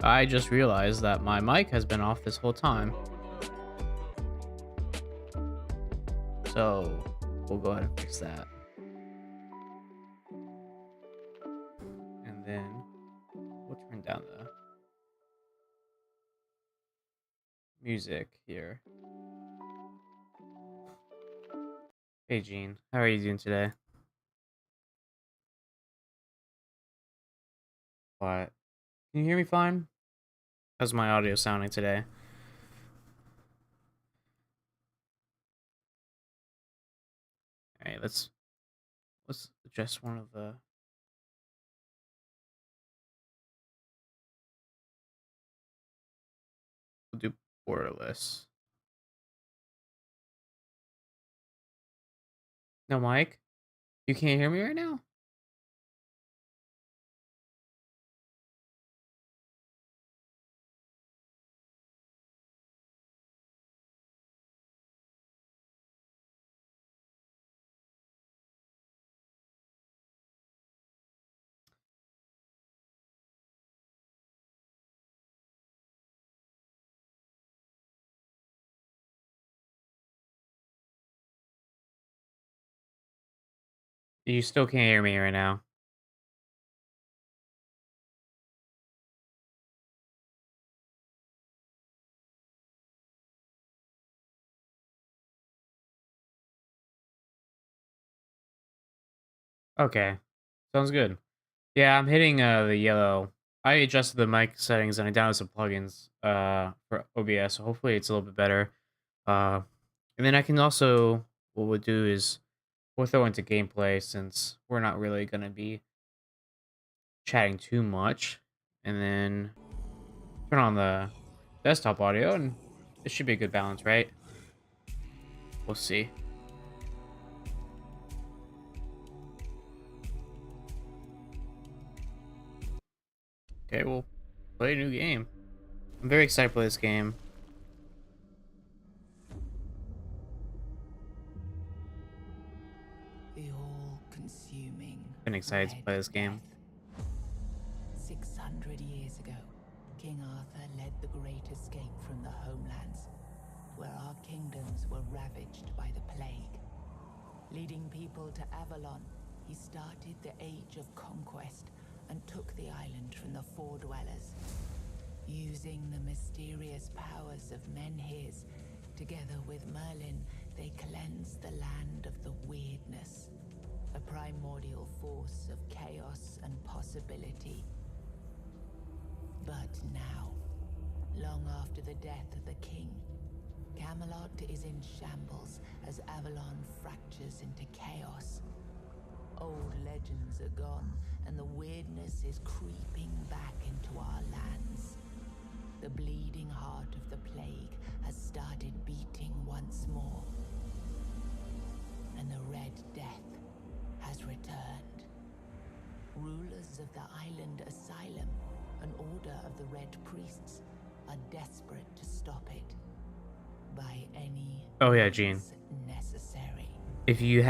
I just realized that my mic has been off this whole time. So we'll go ahead and fix that. And then we'll turn down the music here. Hey Gene, how are you doing today? What? Can you hear me fine? How's my audio sounding today? Alright, let's adjust one of the. We'll do borderless. No, Mike? You can't hear me right now? You still can't hear me right now. Okay. Sounds good. Yeah, I'm hitting the yellow. I adjusted the mic settings and I downloaded some plugins for OBS, so hopefully it's a little bit better. Uh and then I can also what we'll do is we'll throw into gameplay since we're not really gonna be chatting too much. And then turn on the desktop audio and it should be a good balance, right? We'll see. Okay, we'll play a new game. I'm very excited to play this game. The all-consuming Been excited to Red play this game. Death. 600 years ago, King Arthur led the Great Escape from the homelands, where our kingdoms were ravaged by the plague. Leading people to Avalon, he started the Age of Conquest and took the island from the Four Dwellers. Using the mysterious powers of Menhirs, together with Merlin, they cleansed the land of the weirdness, a primordial force of chaos and possibility. But now, long after the death of the king, Camelot is in shambles as Avalon fractures into chaos. Old legends are gone, and the weirdness is creeping back into our lands. The bleeding heart of the plague has started beating once more, and the Red Death has returned. Rulers of the island asylum, an order of the Red Priests, are desperate to stop it by any Oh yeah, Gene. means necessary. If you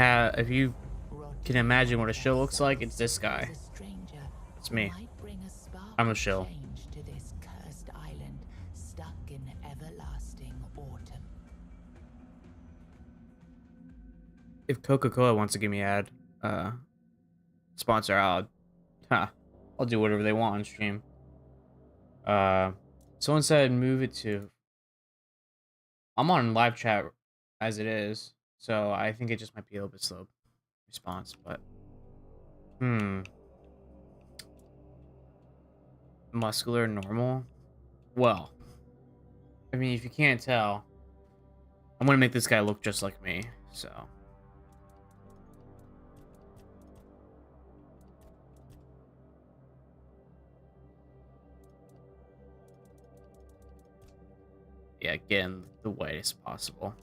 can imagine what a shill looks like, it's this guy. It's me. I'm a shill. To this cursed island, stuck in everlasting autumn. If Coca-Cola wants to give me ad sponsor, I'll do whatever they want on stream. Someone said move it to. I'm on live chat as it is, so I think it just might be a little bit slow response, but muscular normal. Well, I mean, if you can't tell, I'm gonna make this guy look just like me, so. Yeah, get him the whitest possible.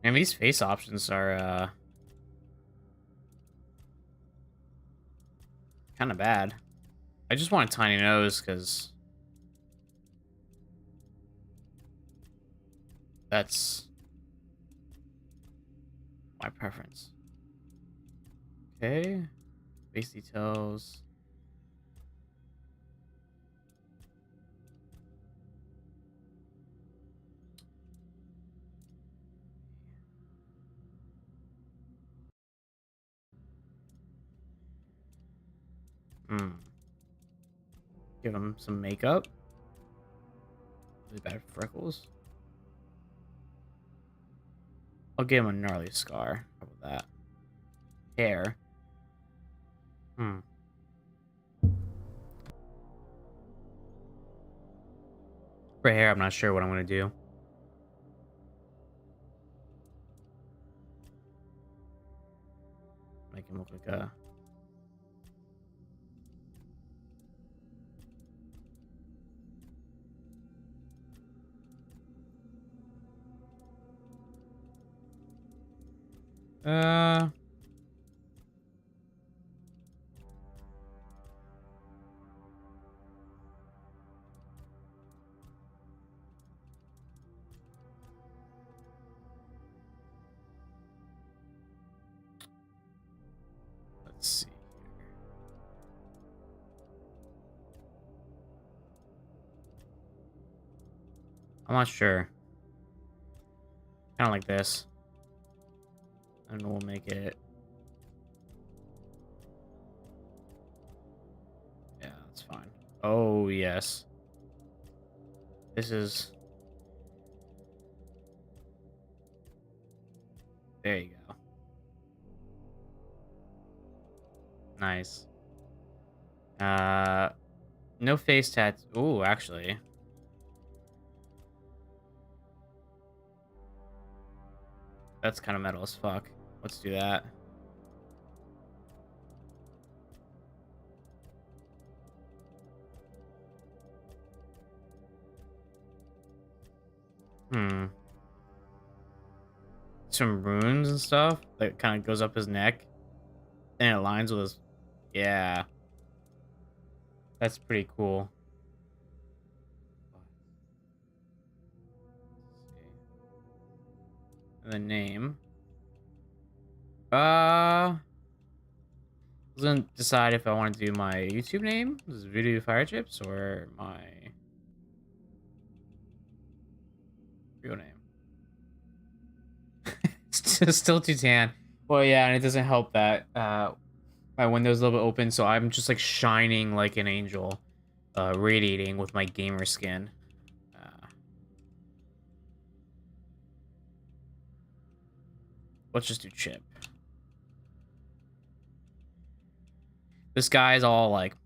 And these face options are kind of bad. I just want a tiny nose because that's my preference. Okay. Face details. Hmm. Give him some makeup. Really bad freckles. I'll give him a gnarly scar. How about that? Hair. Hmm. For hair, I'm not sure what I'm gonna do. Make him look like a. Uh. Let's see. I'm not sure. Kind of like this. And we'll make it. Yeah, that's fine. Oh, yes. This is. There you go. Nice. Uh, no face tat. Ooh, actually. That's kind of metal as fuck. Let's do that. Hmm. Some runes and stuff that kind of goes up his neck. And it aligns with his. Yeah. That's pretty cool. Let's see. And the name. I was gonna decide if I want to do my YouTube name, this is Voodoo Fire Chips, or my real name. It's still too tan. Well, yeah, and it doesn't help that my window's a little bit open, so I'm just like shining like an angel, radiating with my gamer skin. Uh, let's just do Chip. This guy's all like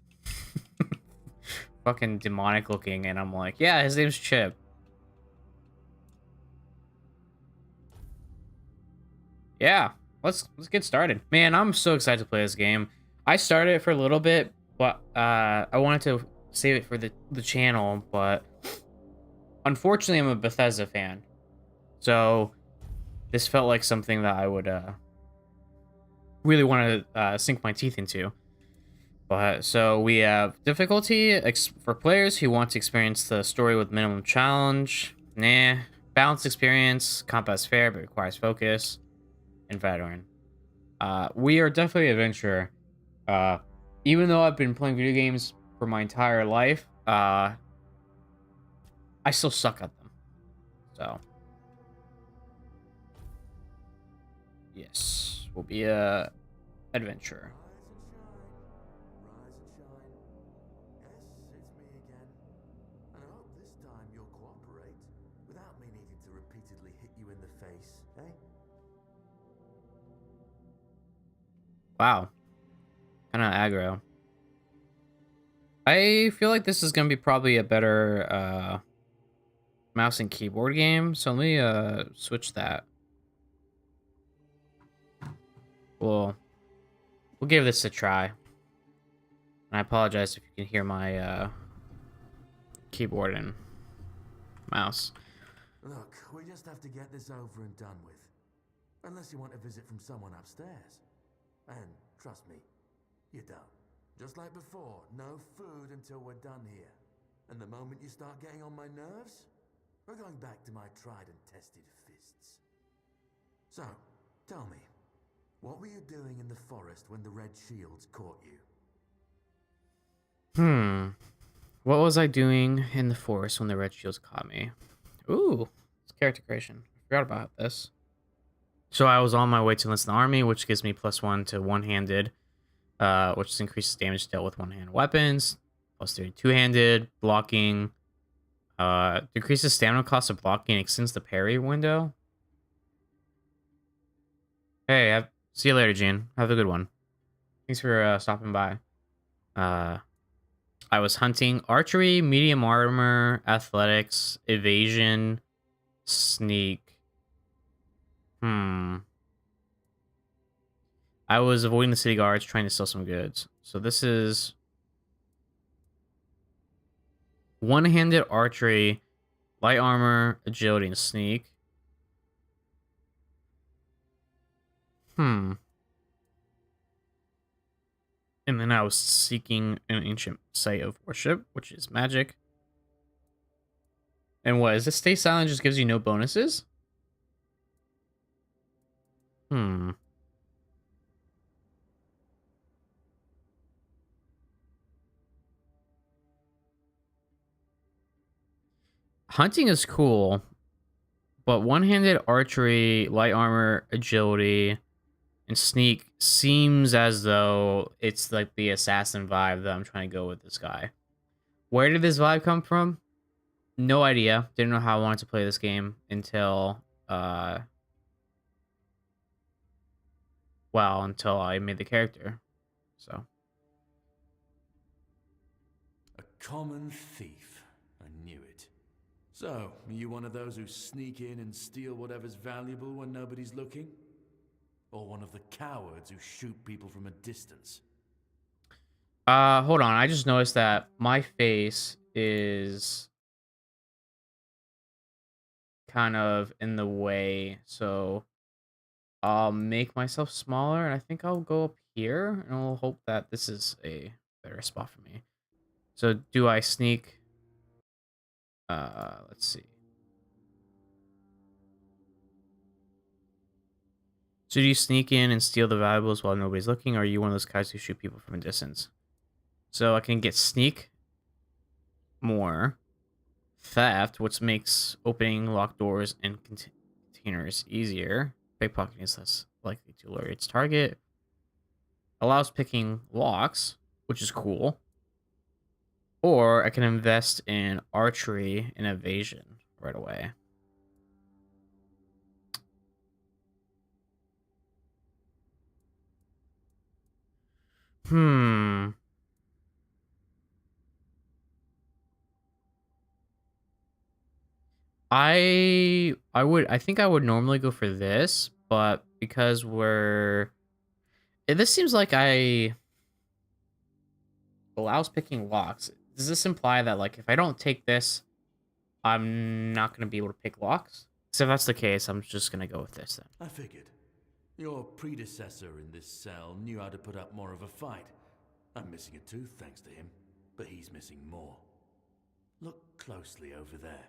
fucking demonic looking, and I'm like, yeah, his name's Chip. Yeah, let's get started. Man, I'm so excited to play this game. I started it for a little bit, but I wanted to save it for the channel, but unfortunately I'm a Bethesda fan. So this felt like something that I would really want to sink my teeth into. But so we have difficulty for players who want to experience the story with minimum challenge. Nah. Balanced experience, combat's fair but requires focus, and veteran. We are definitely adventurer. Uh, even though I've been playing video games for my entire life, I still suck at them. So, yes, we'll be a adventurer. Rise and shine. Rise and shine. Yes, it's me again. And I hope this time you'll cooperate without me needing to repeatedly hit you in the face, eh? Wow, kind of aggro. I feel like this is gonna be probably a better mouse and keyboard game. So let me switch that. We'll give this a try. And I apologize if you can hear my keyboard and mouse. Look, we just have to get this over and done with. Unless you want a visit from someone upstairs. And trust me, you don't. Just like before, no food until we're done here. And the moment you start getting on my nerves, we're going back to my tried and tested fists. So, tell me, what were you doing in the forest when the Red Shields caught you? What was I doing in the forest when the Red Shields caught me? Ooh, it's character creation. I forgot about this. So I was on my way to enlist in the army, which gives me +1 to one-handed, which increases damage dealt with one-handed weapons, +3 two-handed, blocking, decreases stamina cost of blocking, extends the parry window. Hey, see you later, Gene. Have a good one. Thanks for stopping by. I was hunting archery, medium armor, athletics, evasion, sneak. I was avoiding the city guards, trying to sell some goods. So this is one-handed archery, light armor, agility, and sneak. And then I was seeking an ancient site of worship, which is magic. And what is this? Stay silent just gives you no bonuses? Hunting is cool, but one-handed archery, light armor, agility, and sneak seems as though it's like the assassin vibe that I'm trying to go with this guy. Where did this vibe come from? No idea. Didn't know how I wanted to play this game until, well, until I made the character. So. A common thief. I knew it. So, are you one of those who sneak in and steal whatever's valuable when nobody's looking? Or one of the cowards who shoot people from a distance? Hold on. I just noticed that my face is kind of in the way, so I'll make myself smaller, and I think I'll go up here, and I'll hope that this is a better spot for me. So do I sneak? Let's see. So do you sneak in and steal the valuables while nobody's looking, or are you one of those guys who shoot people from a distance? So I can get sneak more, theft, which makes opening locked doors and containers easier. Pickpocketing is less likely to lure its target. Allows picking locks, which is cool. Or I can invest in archery and evasion right away. I think I would normally go for this, but because this seems like I allows picking locks. Does this imply that, like, if I don't take this, I'm not going to be able to pick locks? So if that's the case, I'm just going to go with this then. I figured. Your predecessor in this cell knew how to put up more of a fight. I'm missing a tooth thanks to him, but he's missing more. Look closely over there.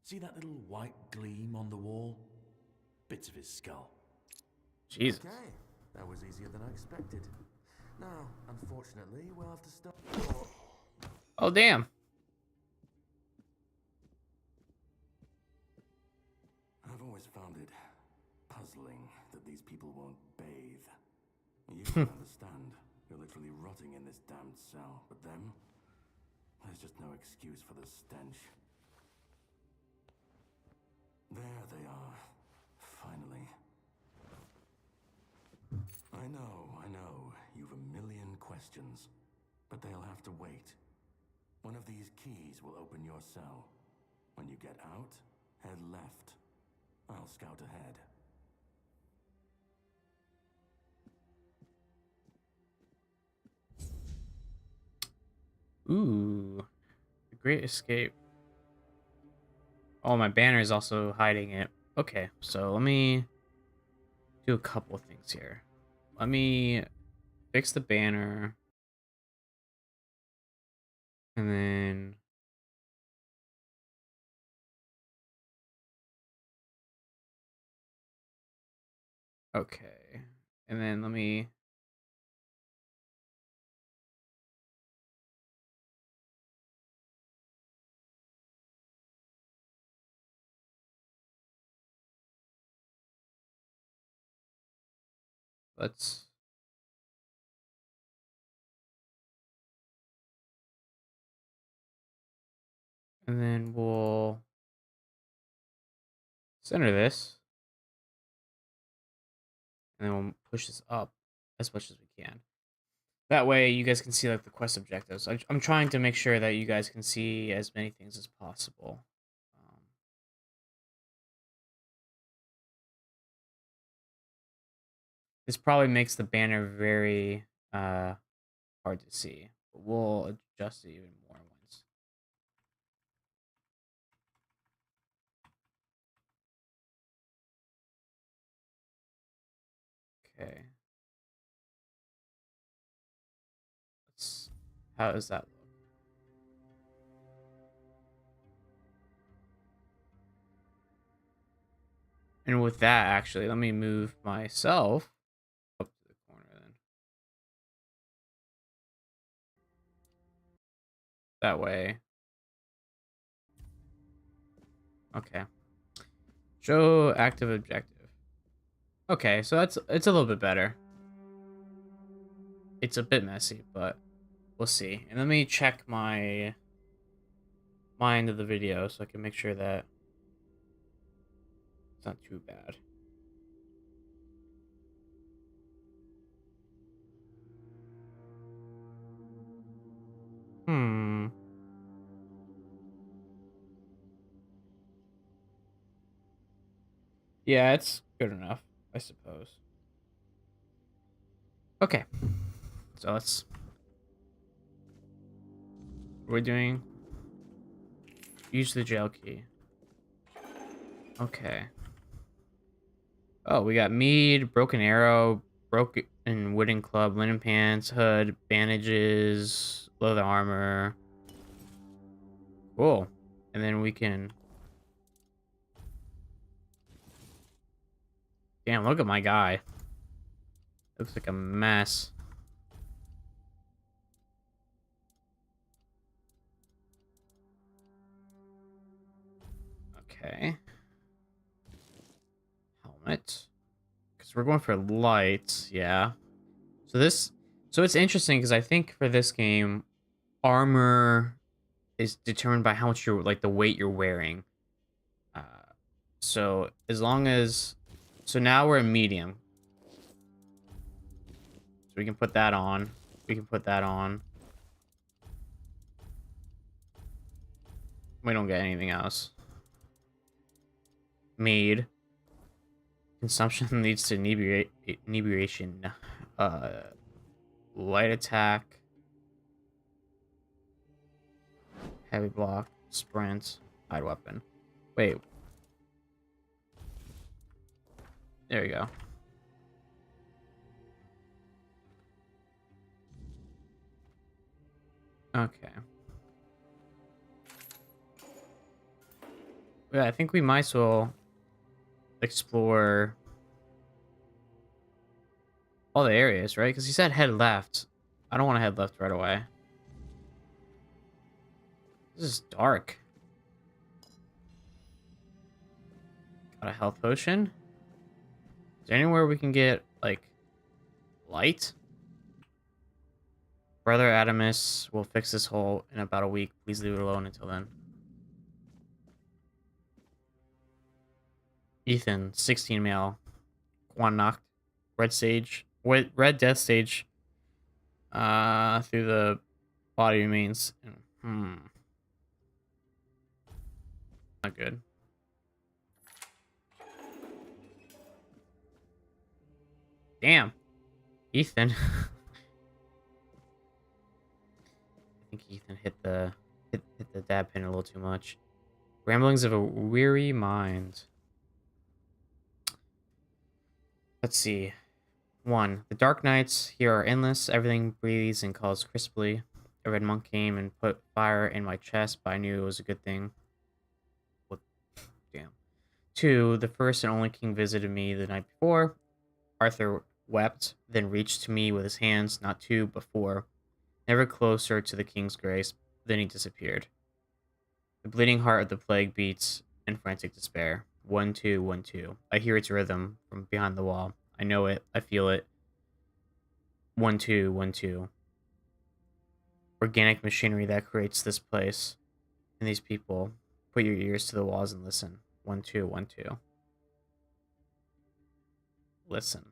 See that little white gleam on the wall? Bits of his skull. Jesus. Okay, that was easier than I expected. Now, unfortunately, we'll have to stop. Oh, damn. I've always found it puzzling that these people won't bathe. You can understand. You're literally rotting in this damned cell, but them, there's just no excuse for the stench. There they are, finally. I know, you've a million questions, but they'll have to wait. One of these keys will open your cell. When you get out, head left. I'll scout ahead. Ooh. The Great Escape. Oh, my banner is also hiding it. Okay, so let me do a couple of things here. Let me fix the banner. And then... Okay. And then let me... Let's... And then we'll center this. And then we'll push this up as much as we can. That way you guys can see like the quest objectives. I'm trying to make sure that you guys can see as many things as possible. This probably makes the banner very hard to see. But we'll adjust it even more once. Okay. How does that look? And with that, actually, let me move myself up to the corner then. That way. Okay. Show active objective. Okay, so it's a little bit better. It's a bit messy, but we'll see. And let me check my end of the video so I can make sure that it's not too bad. Yeah, it's good enough, I suppose. Okay. So let's... What are we doing? Use the jail key. Okay. Oh, we got mead, broken arrow, broken wooden club, linen pants, hood, bandages, leather armor. Cool. And then we can... Damn, look at my guy. Looks like a mess. Okay. Helmet. Because we're going for light, yeah. So it's interesting because I think for this game, armor is determined by how much you're, like, the weight you're wearing. Uh, so as long as... So now we're in medium. So we can put that on. We can put that on. We don't get anything else. Mead. Consumption leads to inebriation. Light attack. Heavy block. Sprint. Hide weapon. Wait. There we go. Okay. Yeah, I think we might as well explore all the areas, right? Because he said head left. I don't want to head left right away. This is dark. Got a health potion. Is there anywhere we can get, like, light? Brother Adamus will fix this hole in about a week. Please leave it alone until then. Ethan, 16 male. Quan knocked. Red stage. Red death stage. Through the body remains. Not good. Damn. Ethan. I think Ethan hit the dab pin a little too much. Ramblings of a weary mind. Let's see. 1. The dark nights here are endless. Everything breathes and calls crisply. A red monk came and put fire in my chest, but I knew it was a good thing. What? Damn. 2. The first and only king visited me the night before. Arthur wept, then reached to me with his hands, not 2, but 4. Never closer to the king's grace. Then he disappeared. The bleeding heart of the plague beats in frantic despair. 1, 2, 1, 2. I hear its rhythm from behind the wall. I know it. I feel it. 1, 2, 1, 2. Organic machinery that creates this place and these people. Put your ears to the walls and listen. 1, 2, 1, 2. Listen.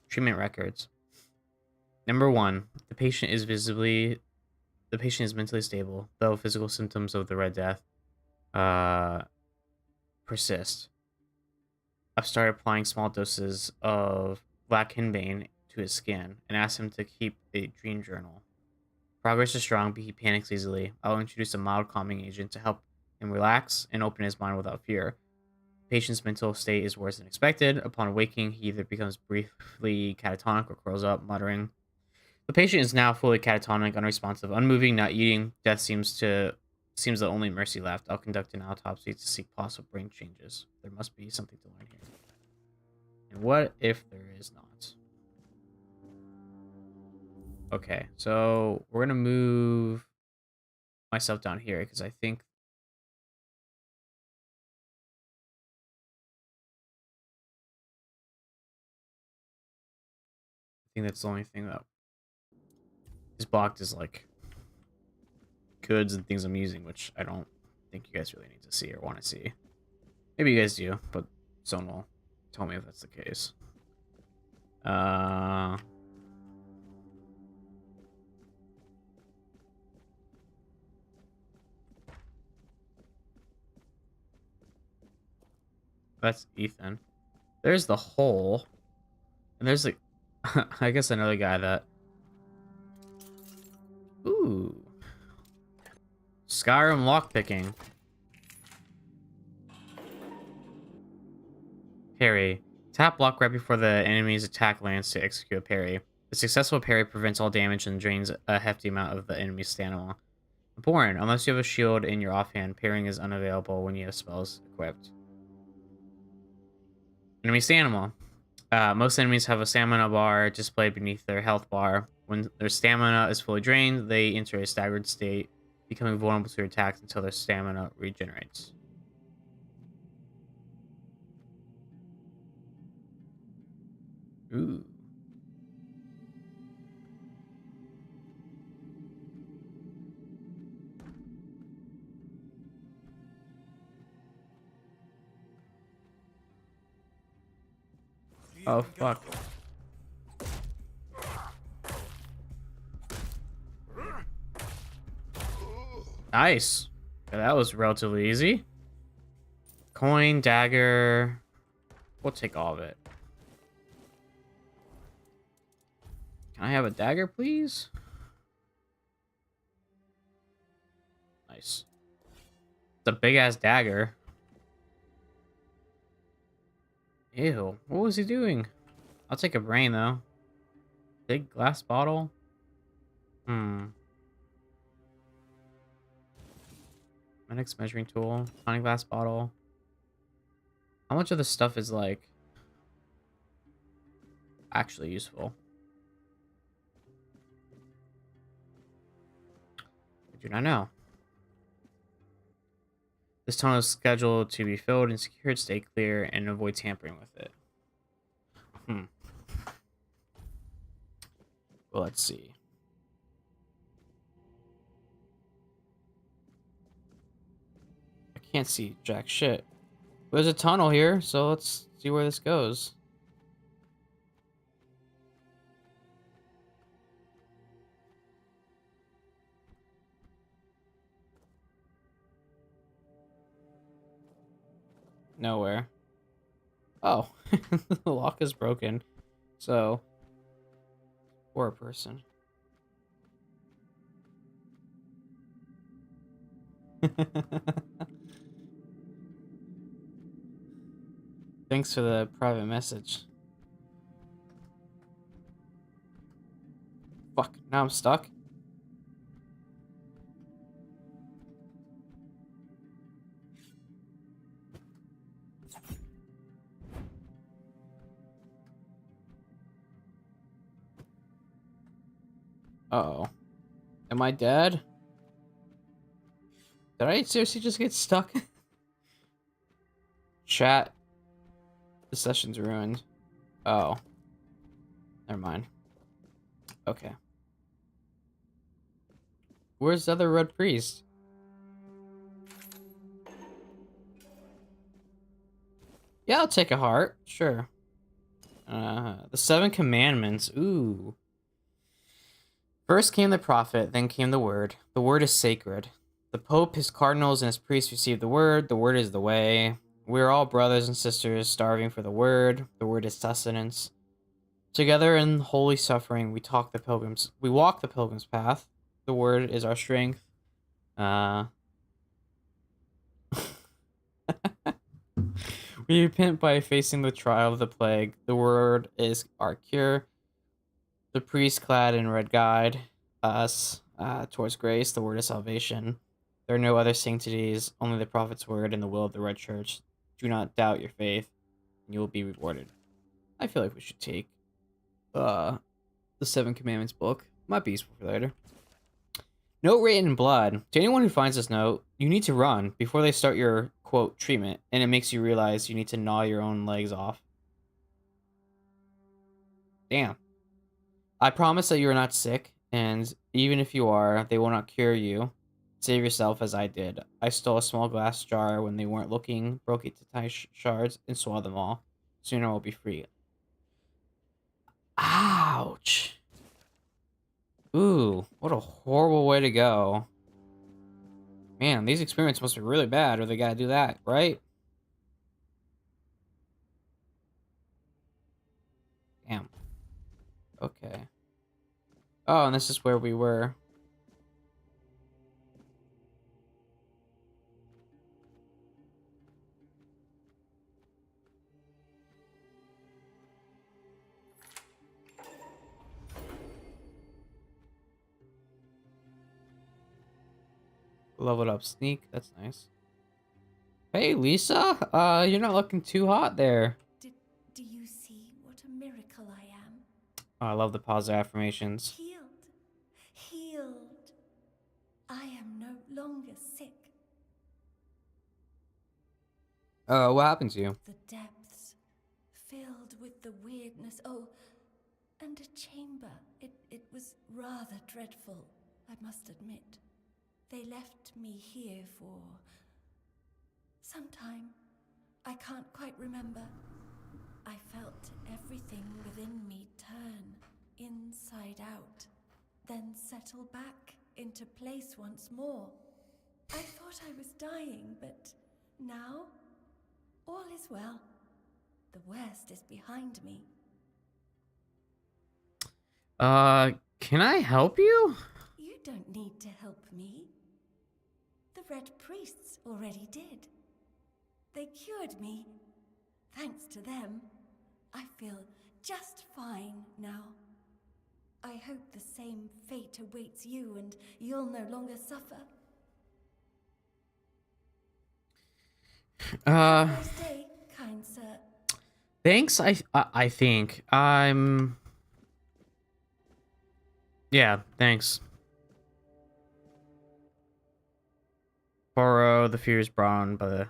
Treatment records. Number 1. The patient is mentally stable, though physical symptoms of the Red Death persist. I've started applying small doses of black henbane to his skin and asked him to keep a dream journal. Progress is strong, but he panics easily. I'll introduce a mild calming agent to help him relax and open his mind without fear. The patient's mental state is worse than expected. Upon awaking, he either becomes briefly catatonic or curls up, muttering. The patient is now fully catatonic, unresponsive, unmoving, not eating. Death seems the only mercy left. I'll conduct an autopsy to seek possible brain changes. There must be something to learn here. And what if there is not? Okay, so we're gonna move myself down here because I think that's the only thing that is blocked is like goods and things I'm using, which I don't think you guys really need to see or want to see. Maybe you guys do, but someone will tell me if that's the case. That's Ethan. There's the hole. And there's like, I guess another guy that... Ooh. Skyrim lockpicking. Parry. Tap block right before the enemy's attack lands to execute a parry. A successful parry prevents all damage and drains a hefty amount of the enemy's stamina. Important. Unless you have a shield in your offhand, parrying is unavailable when you have spells equipped. Enemy stamina. Most enemies have a stamina bar displayed beneath their health bar. When their stamina is fully drained, they enter a staggered state, becoming vulnerable to attacks until their stamina regenerates. Ooh. Oh, fuck. Nice. Yeah, that was relatively easy. Coin, dagger. We'll take all of it. Can I have a dagger, please? Nice. It's a big-ass dagger. Ew. What was he doing? I'll take a brain, though. Big glass bottle? Medic's measuring tool. Tiny glass bottle. How much of this stuff is, like, actually useful? I do not know. This tunnel is scheduled to be filled and secured. Stay clear and avoid tampering with it. Well, let's see. I can't see jack shit. There's a tunnel here, so let's see where this goes. Nowhere. Oh, the lock is broken. So, poor person. Thanks for the private message. Fuck, now I'm stuck. Uh-oh. Am I dead? Did I seriously just get stuck? Chat. The session's ruined. Oh. Never mind. Okay. Where's the other red priest? Yeah, I'll take a heart. Sure. The 7 commandments. Ooh. First came the prophet, then came the word. The word is sacred. The pope, his cardinals, and his priests received the word. The word is the way. We are all brothers and sisters starving for the word. The word is sustenance. Together in holy suffering, we walk the pilgrim's path. The word is our strength. We repent by facing the trial of the plague. The word is our cure. The priest clad in red guide us towards grace. The word is salvation. There are no other sanctities, only the prophet's word and the will of the red church. Do not doubt your faith, and you will be rewarded. I feel like we should take the 7 Commandments book. Might be useful for later. Note written in blood. To anyone who finds this note, you need to run before they start your, quote, treatment, and it makes you realize you need to gnaw your own legs off. Damn. I promise that you are not sick, and even if you are, they will not cure you. Save yourself as I did. I stole a small glass jar when they weren't looking, broke it to tiny shards, and swallowed them all. Soon I will be free. Ouch. Ooh, what a horrible way to go. Man, these experiments must be really bad, or they gotta do that, right? Damn. Okay. Oh, and this is where we were. Leveled up sneak, that's nice. Hey, Lisa, you're not looking too hot there. Do you see what a miracle I am? Oh, I love the positive affirmations. Healed. I am no longer sick. What happened to you? The depths, filled with the weirdness. Oh, and a chamber. It was rather dreadful, I must admit. They left me here for some time. I can't quite remember. I felt everything within me turn inside out, then settle back into place once more. I thought I was dying, but now all is well. The worst is behind me. Can I help you? You don't need to help me. The Red Priests already did. They cured me. Thanks to them, I feel just fine now. I hope the same fate awaits you and you'll no longer suffer. Have a nice day, kind sir. Thanks, I think. Yeah, thanks. Borrow the fears brought by the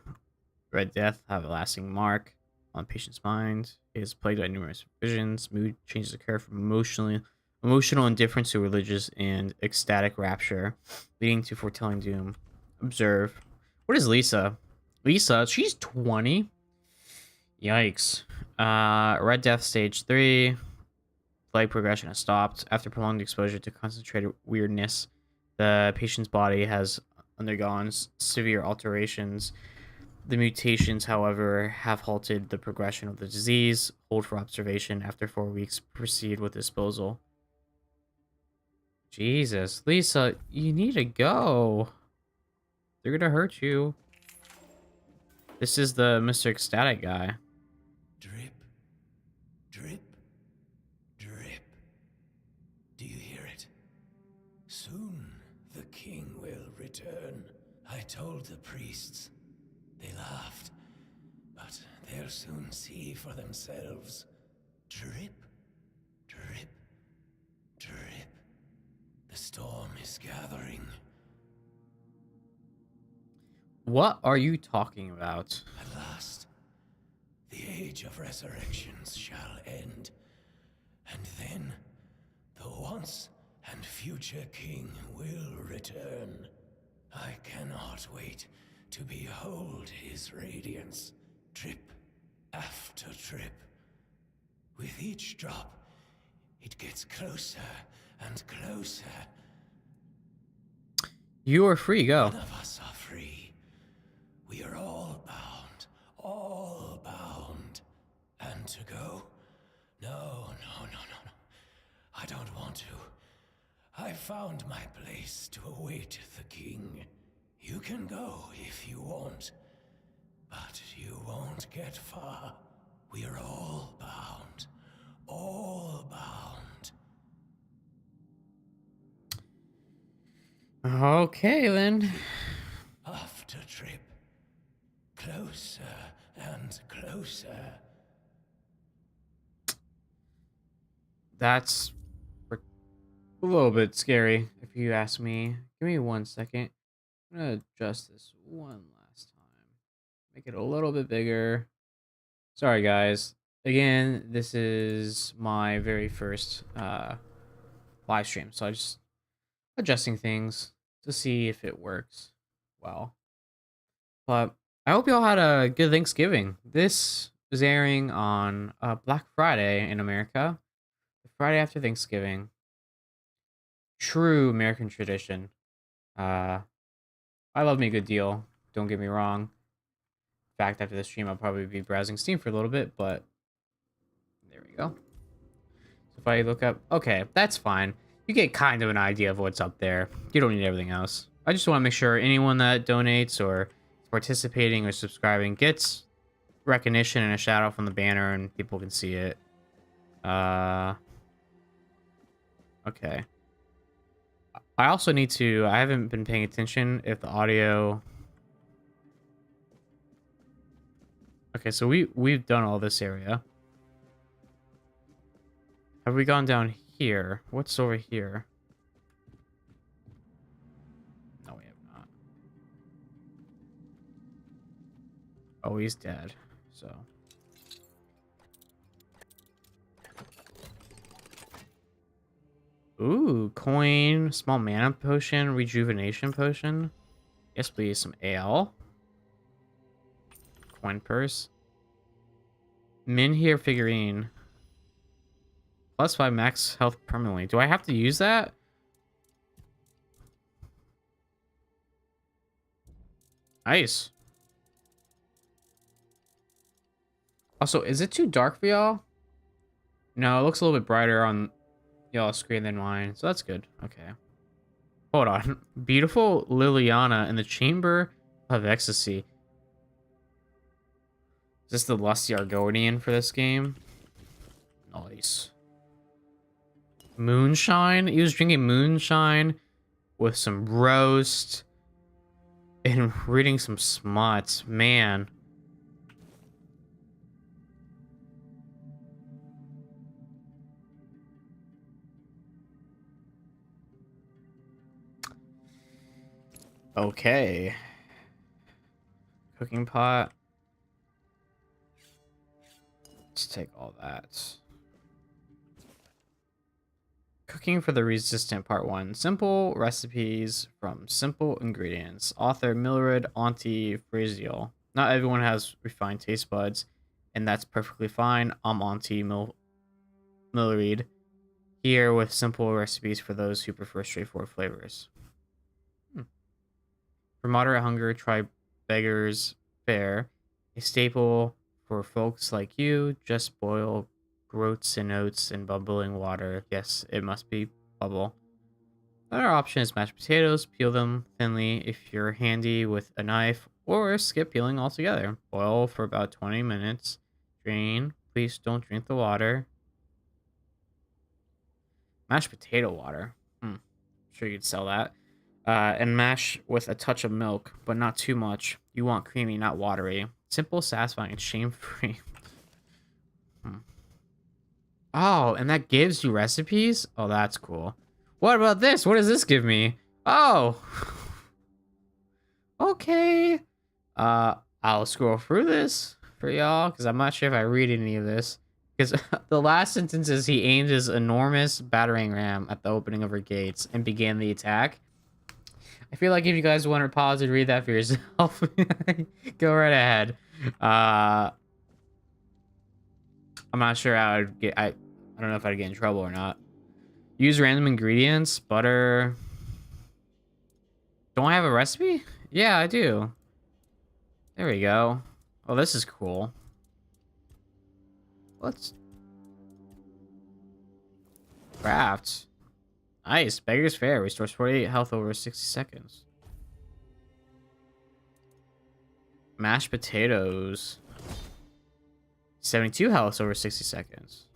Red Death have a lasting mark on the patient's mind. It is plagued by numerous visions. Mood changes occur from emotional indifference to religious and ecstatic rapture, leading to foretelling doom. Observe. What is Lisa? Lisa, she's 20. Yikes. Red Death Stage 3. Plague progression has stopped. After prolonged exposure to concentrated weirdness, the patient's body has undergone severe alterations. The mutations, however, have halted the progression of the disease. Hold for observation after 4 weeks. Proceed with disposal. Jesus. Lisa, you need to go. They're gonna hurt you. This is the Mr. Ecstatic guy. Drip, drip, drip. Do you hear it? priests. They laughed, but they'll soon see for themselves. Drip, drip, drip. The storm is gathering. What are you talking about? At last, the age of resurrections shall end, and then the once and future king will return. I cannot wait to behold his radiance, drip after drip. With each drop, it gets closer and closer. You are free, go. None of us are free. We are all bound, all bound. And to go? No, no, no, no, no. I don't want to. I found my place to await the king. You can go if you want, but you won't get far. We are all bound, all bound. Okay, then. After trip, closer and closer. That's a little bit scary, if you ask me. Give me 1 second. I'm gonna adjust this one last time. Make it a little bit bigger. Sorry, guys. Again, this is my very first live stream, so I just adjusting things to see if it works well. But I hope y'all had a good Thanksgiving. This is airing on Black Friday in America, the Friday after Thanksgiving. True American tradition. I love me a good deal. Don't get me wrong. In fact, after the stream, I'll probably be browsing Steam for a little bit, but there we go. So if I look up, okay, that's fine. You get kind of an idea of what's up there. You don't need everything else. I just want to make sure anyone that donates or is participating or subscribing gets recognition and a shout out from the banner and people can see it. Okay. I also need to, I haven't been paying attention if the audio. Okay, so we've done all this area. Have we gone down here? What's over here? No, we have not. Oh, he's dead. So. Ooh, coin, small mana potion, rejuvenation potion. Yes, please, some ale. Coin purse. Min here figurine. +5 max health permanently. Do I have to use that? Nice. Also, is it too dark for y'all? No, it looks a little bit brighter on y'all's screen than mine, so that's good. Okay. Hold on. Beautiful Liliana in the Chamber of Ecstasy. Is this the Lusty Argonian for this game? Nice. Moonshine? He was drinking moonshine with some roast and reading some smuts. Man. Okay. Cooking pot. Let's take all that. Cooking for the Resistant Part 1. Simple recipes from simple ingredients. Author Mildred Auntie Fraziel. Not everyone has refined taste buds, and that's perfectly fine. I'm Auntie Mildred, here with simple recipes for those who prefer straightforward flavors. For moderate hunger, try Beggar's Fare, a staple for folks like you. Just boil groats and oats in bubbling water. Yes, it must be bubble. Another option is mashed potatoes. Peel them thinly if you're handy with a knife, or skip peeling altogether. Boil for about 20 minutes. Drain. Please don't drink the water. Mashed potato water. Sure you could sell that. And mash with a touch of milk, but not too much. You want creamy, not watery. Simple, satisfying, and shame-free. Oh, and that gives you recipes? Oh, that's cool. What about this? What does this give me? Oh. Okay. I'll scroll through this for y'all, because I'm not sure if I read any of this. Because the last sentence is he aimed his enormous battering ram at the opening of her gates and began the attack. I feel like if you guys want to pause and read that for yourself, go right ahead. I'm not sure how I'd get. I don't know if I'd get in trouble or not. Use random ingredients. Butter. Don't I have a recipe? Yeah, I do. There we go. Oh, this is cool. Let's craft. Nice. Beggar's Fare restores 48 health over 60 seconds. Mashed potatoes. 72 health over 60 seconds.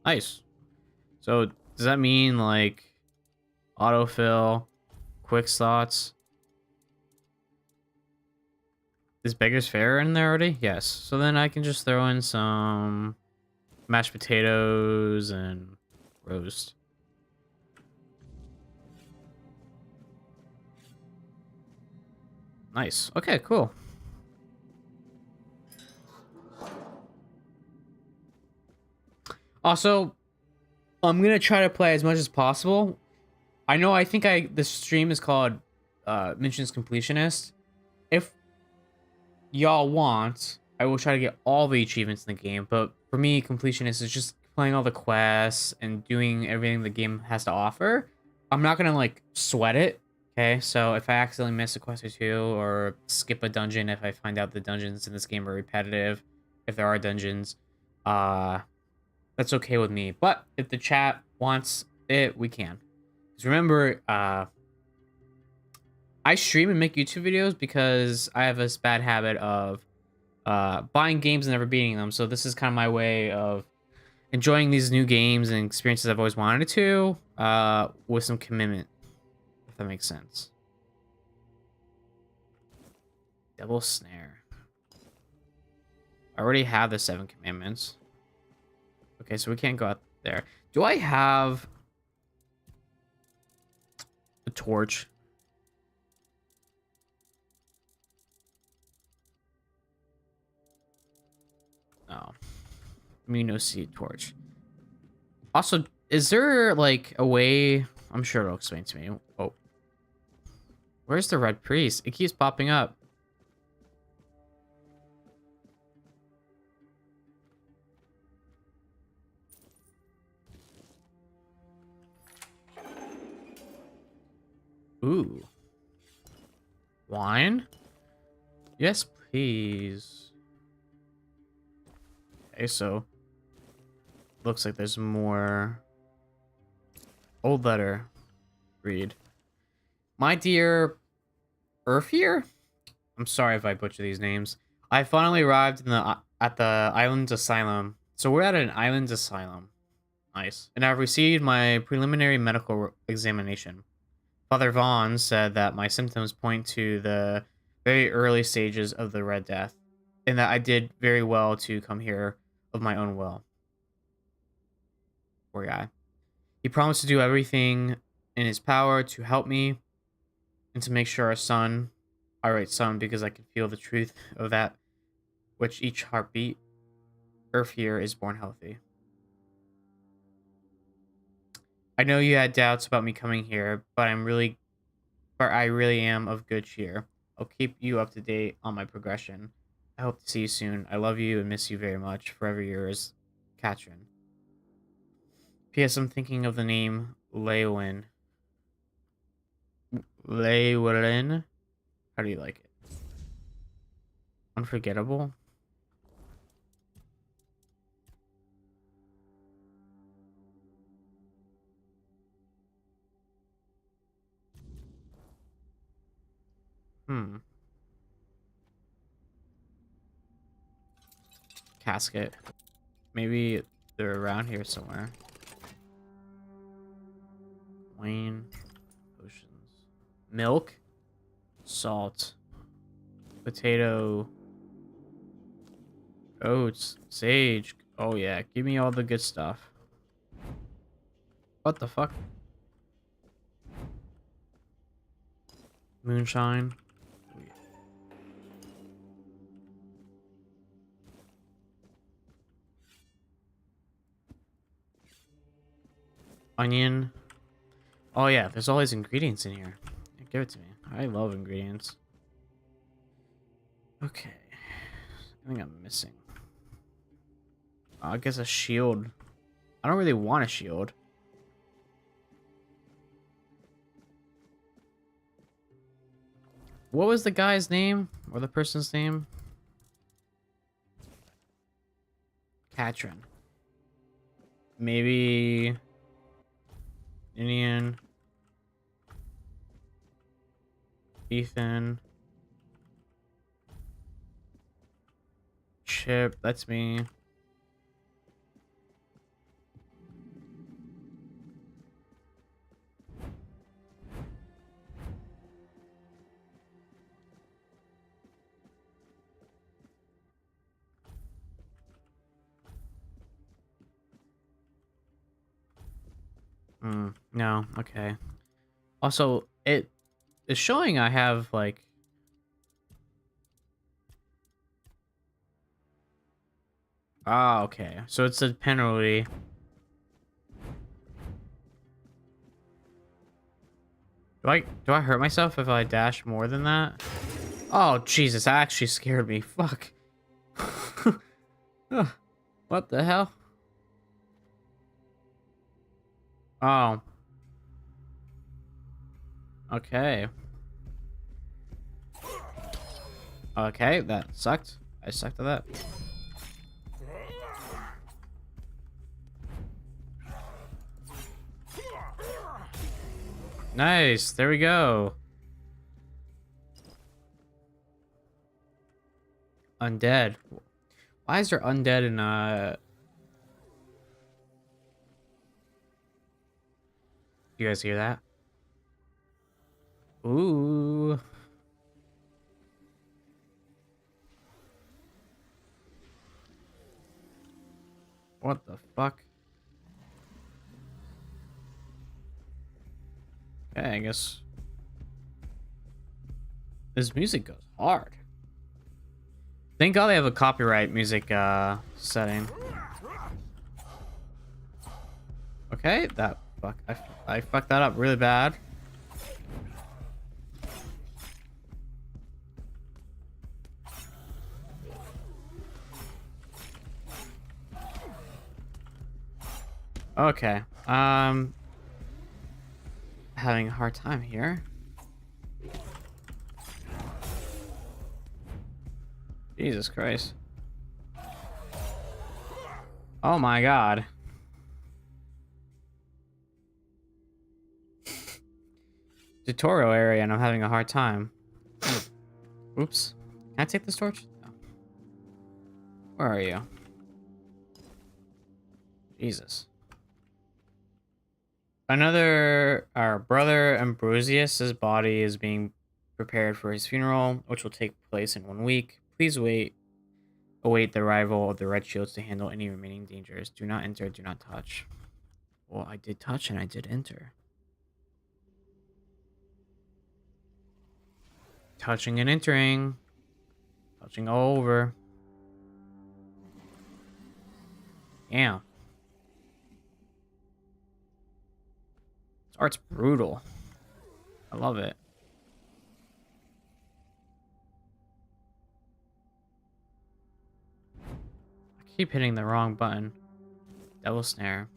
Nice. So does that mean like autofill, quick slots? Is Beggar's Fare in there already? Yes. So then I can just throw in some mashed potatoes and roast. Nice. Okay, cool. Also, I'm gonna try to play as much as possible. I think the stream is called Mentions Completionist. If y'all want, I will try to get all the achievements in the game, but for me, Completionist is just playing all the quests and doing everything the game has to offer. I'm not gonna like sweat it. Okay, so if I accidentally miss a quest or two, or skip a dungeon if I find out the dungeons in this game are repetitive, if there are dungeons, that's okay with me. But if the chat wants it, we can. Because remember, I stream and make YouTube videos because I have this bad habit of buying games and never beating them. So this is kind of my way of enjoying these new games and experiences I've always wanted to, with some commitment, if that makes sense. Double snare. I already have the 7 commandments. Okay, so we can't go out there. Do I have a torch? No. Amino seed torch. Also, is there like a way? I'm sure it'll explain to me. Oh. Where's the red priest? It keeps popping up. Ooh. Wine? Yes, please. Okay, so looks like there's more. Old letter. Read. My dear Urfier? I'm sorry if I butcher these names. I finally arrived at the island's asylum. So we're at an island's asylum. Nice. And I've received my preliminary medical examination. Father Vaughn said that my symptoms point to the very early stages of the Red Death, and that I did very well to come here of my own will. Poor guy. He promised to do everything in his power to help me and to make sure our son, I write son because I can feel the truth of that which each heartbeat, Earth here is born healthy. I know you had doubts about me coming here, but I really am of good cheer. I'll keep you up to date on my progression. I hope to see you soon. I love you and miss you very much. Forever yours, Katrin. P.S. I'm thinking of the name Leowin. Leowin? How do you like it? Unforgettable? Casket. Maybe they're around here somewhere. Wayne. Milk, salt, potato, oats, sage. Oh yeah, give me all the good stuff. What the fuck? Moonshine. Onion. Oh yeah, there's all these ingredients in here. Give it to me. I love ingredients. Okay. I think I'm missing. I guess a shield. I don't really want a shield. What was the guy's name? Or the person's name? Katrin. Maybe... Indian. Ethan. Chip, that's me. No, okay. Also, it is showing I have, like... Ah, okay. So it's a penalty. Do I hurt myself if I dash more than that? Oh, Jesus, that actually scared me. Fuck. Ugh, what the hell? Oh. Okay. Okay, that sucked. I sucked at that. Nice. There we go. Undead. Why is there undead in You guys hear that? Ooh. What the fuck? Okay, I guess this music goes hard. Thank God they have a copyright music setting. Okay, that fuck I fucked that up really bad. Okay. Having a hard time here. Jesus Christ. Oh my God. Tutorial area and I'm having a hard time. Oops. Can I take this torch? No. Where are you? Jesus. Our brother Ambrosius's body is being prepared for his funeral, which will take place in 1 week. Please await the arrival of the Red Shields to handle any remaining dangers. Do not enter, do not touch. Well, I did touch and I did enter. Touching and entering. Touching all over. Yeah. This art's brutal. I love it. I keep hitting the wrong button. Devil snare.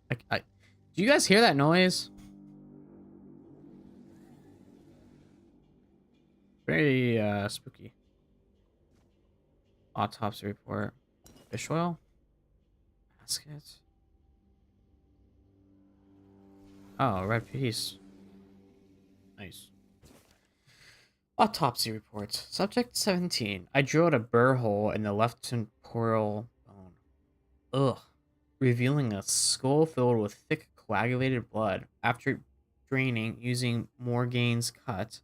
Do you guys hear that noise? Very spooky. Autopsy report. Fish oil. Basket. Oh, red piece. Nice. Autopsy report. Subject 17. I drilled a burr hole in the left temporal bone. Ugh. Revealing a skull filled with thick coagulated blood. After draining using Morgane's cut.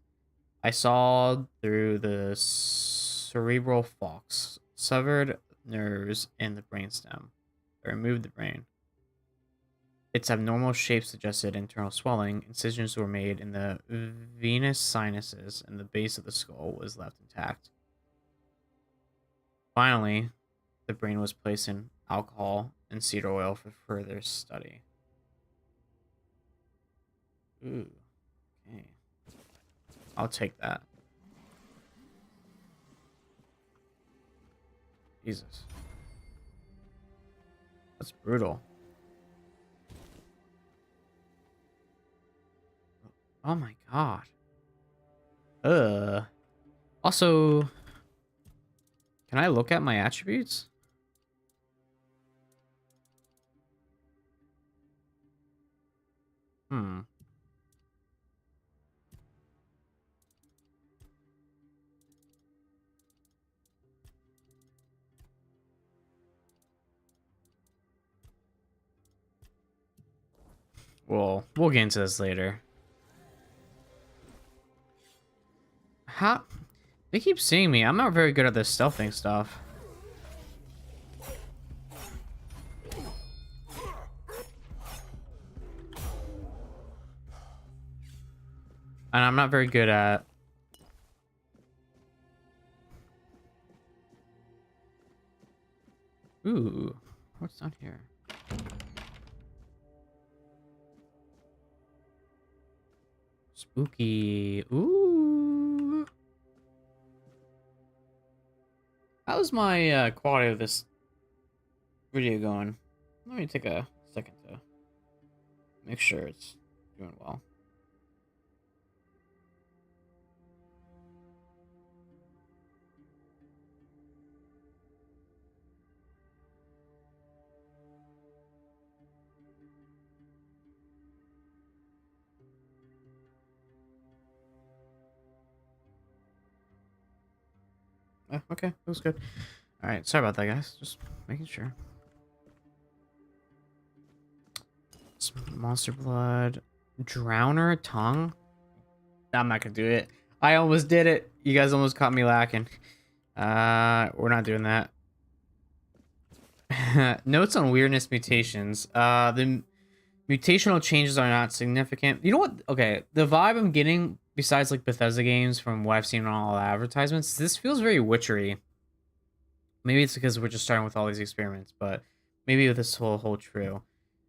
I saw through the cerebral falx, severed nerves in the brainstem. I removed the brain. Its abnormal shape suggested internal swelling. Incisions were made in the venous sinuses, and the base of the skull was left intact. Finally, the brain was placed in alcohol and cedar oil for further study. Ooh, okay. I'll take that. Jesus. That's brutal. Oh my god. Also, can I look at my attributes? Hmm. Well, we'll get into this later. How? They keep seeing me. I'm not very good at this stealthing stuff. And I'm not very good at... Ooh. What's down here? Spooky. Ooh. How's my quality of this video going? Let me take a second to make sure it's doing well. Okay, that was good. All right, sorry about that, guys. Just making sure. Monster blood, drowner tongue. I'm not gonna do it. I almost did it. You guys almost caught me lacking. We're not doing that. Notes on weirdness mutations. The mutational changes are not significant. You know what? Okay, the vibe I'm getting, besides like Bethesda games from what I've seen on all the advertisements, this feels very witchery. Maybe it's because we're just starting with all these experiments, but maybe this will hold true.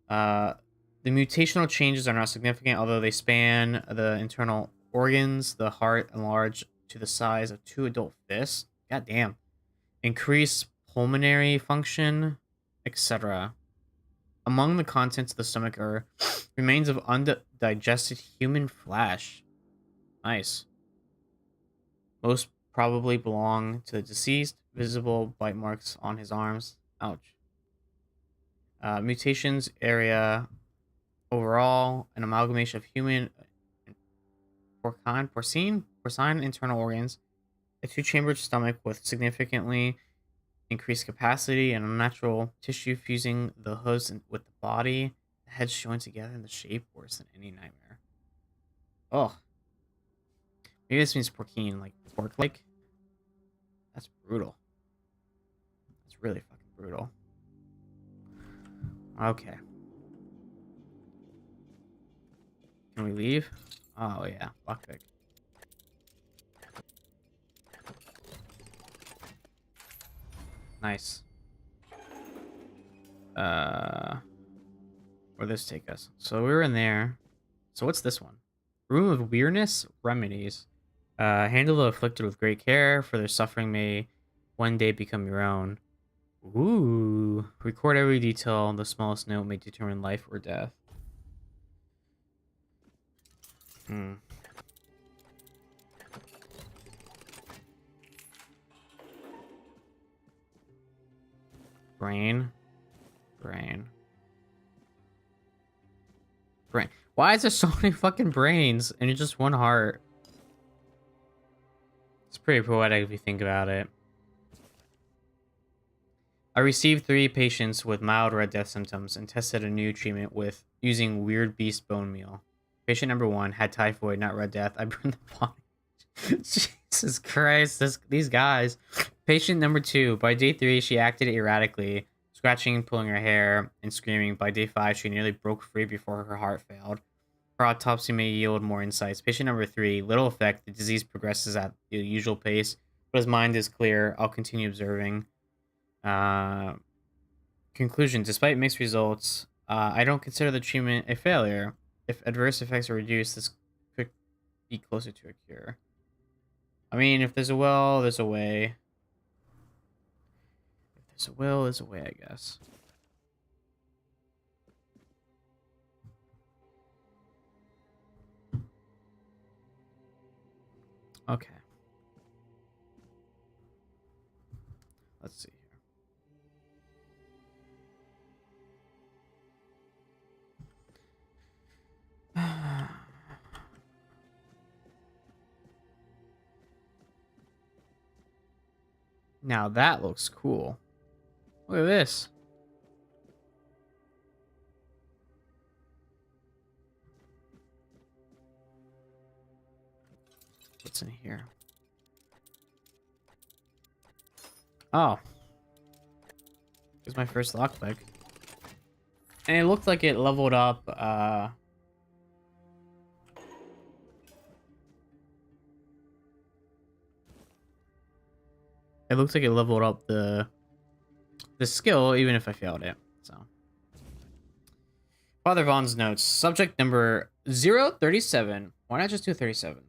The mutational changes are not significant, although they span the internal organs. The heart enlarged to the size of 2 adult fists. God damn. Increase pulmonary function, etc. Among the contents of the stomach are remains of undigested human flesh. Nice. Most probably belong to the deceased. Visible bite marks on his arms. Ouch. Mutations area overall, an amalgamation of human and porcine internal organs, a 2-chambered stomach with significantly increased capacity, and unnatural tissue fusing the hooves with the body, the heads joined together in the shape worse than any nightmare. Oh. Maybe this means porcine, like pork-like. That's brutal. That's really fucking brutal. Okay. Can we leave? Oh yeah, lockpick. Nice. Where'd this take us? So we were in there. So what's this one? Room of Weirdness Remedies. Handle the afflicted with great care, for their suffering may one day become your own. Ooh. Record every detail. The smallest note may determine life or death. Hmm. Brain. Brain. Why is there so many fucking brains and just one heart? It's pretty poetic if you think about it. I received 3 patients with mild Red Death symptoms and tested a new treatment with using Weird Beast bone meal. Patient number 1 had typhoid, not Red Death. I burned the body. Jesus Christ, these guys. Patient number 2. By day 3, she acted erratically, scratching, pulling her hair, and screaming. By day 5, she nearly broke free before her heart failed. Her autopsy may yield more insights. Patient number 3. Little effect. The disease progresses at the usual pace, but his mind is clear. I'll continue observing. Conclusion. Despite mixed results, I don't consider the treatment a failure. If adverse effects are reduced, this could be closer to a cure. I mean, if there's a will, there's a way. If there's a will, there's a way, I guess. Okay. Let's see here. Now that looks cool. Look at this. What's in here? Oh. Here's my first lockpick. And it looked like it leveled up, it looks like it leveled up the skill, even if I failed it. So, Father Vaughn's notes. Subject number 037. Why not just do 37?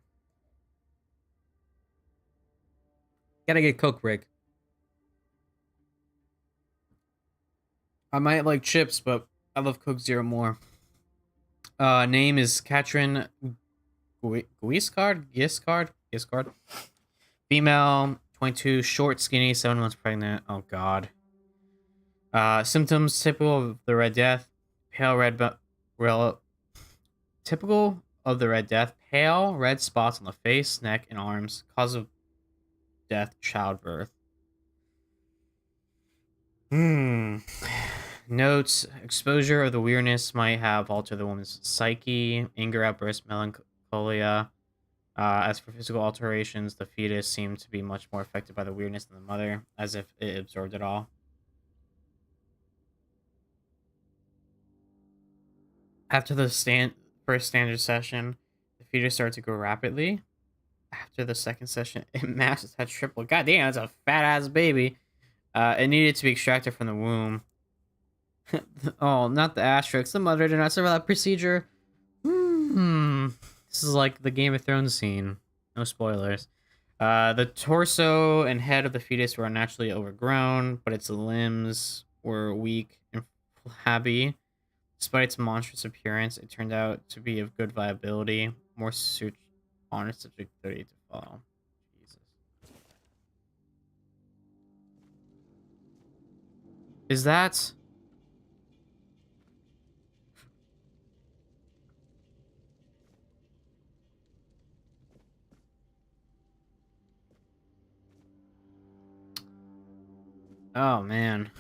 Gotta get Coke, Rick. I might like chips, but I love Coke Zero more. Name is Katrin Giscard. Female, 22, short, skinny, 7 months pregnant. Oh God. Symptoms typical of the Red Death. Pale red, typical of the Red Death. Pale red spots on the face, neck, and arms. Cause of death, childbirth. Notes: exposure of the weirdness might have altered the woman's psyche. Anger outbursts, melancholia. As for physical alterations, the fetus seemed to be much more affected by the weirdness than the mother, as if it absorbed it all. After the first standard session, the fetus started to grow rapidly. After the second session, it matched had tripled. God damn, that's a fat ass baby. It needed to be extracted from the womb. Oh, not the asterisks. The mother did not survive that procedure. This is like the Game of Thrones scene. No spoilers. The torso and head of the fetus were unnaturally overgrown, but its limbs were weak and flabby. Despite its monstrous appearance, it turned out to be of good viability. More suit on subject 30 to follow. Jesus. Is that... Oh, man.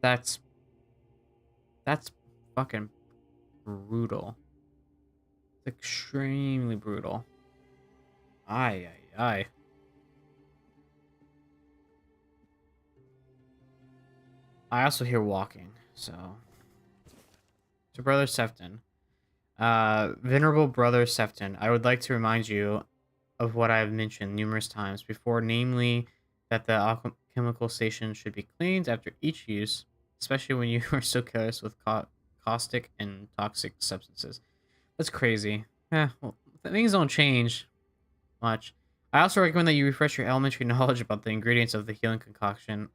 That's fucking brutal. It's extremely brutal. Aye, aye, aye. I also hear walking, so... To Brother Sefton. Venerable Brother Sefton, I would like to remind you of what I have mentioned numerous times before, namely that the alchemical station should be cleaned after each use, especially when you are so careless with caustic and toxic substances. That's crazy. Well, things don't change much. I also recommend that you refresh your elementary knowledge about the ingredients of the healing concoction.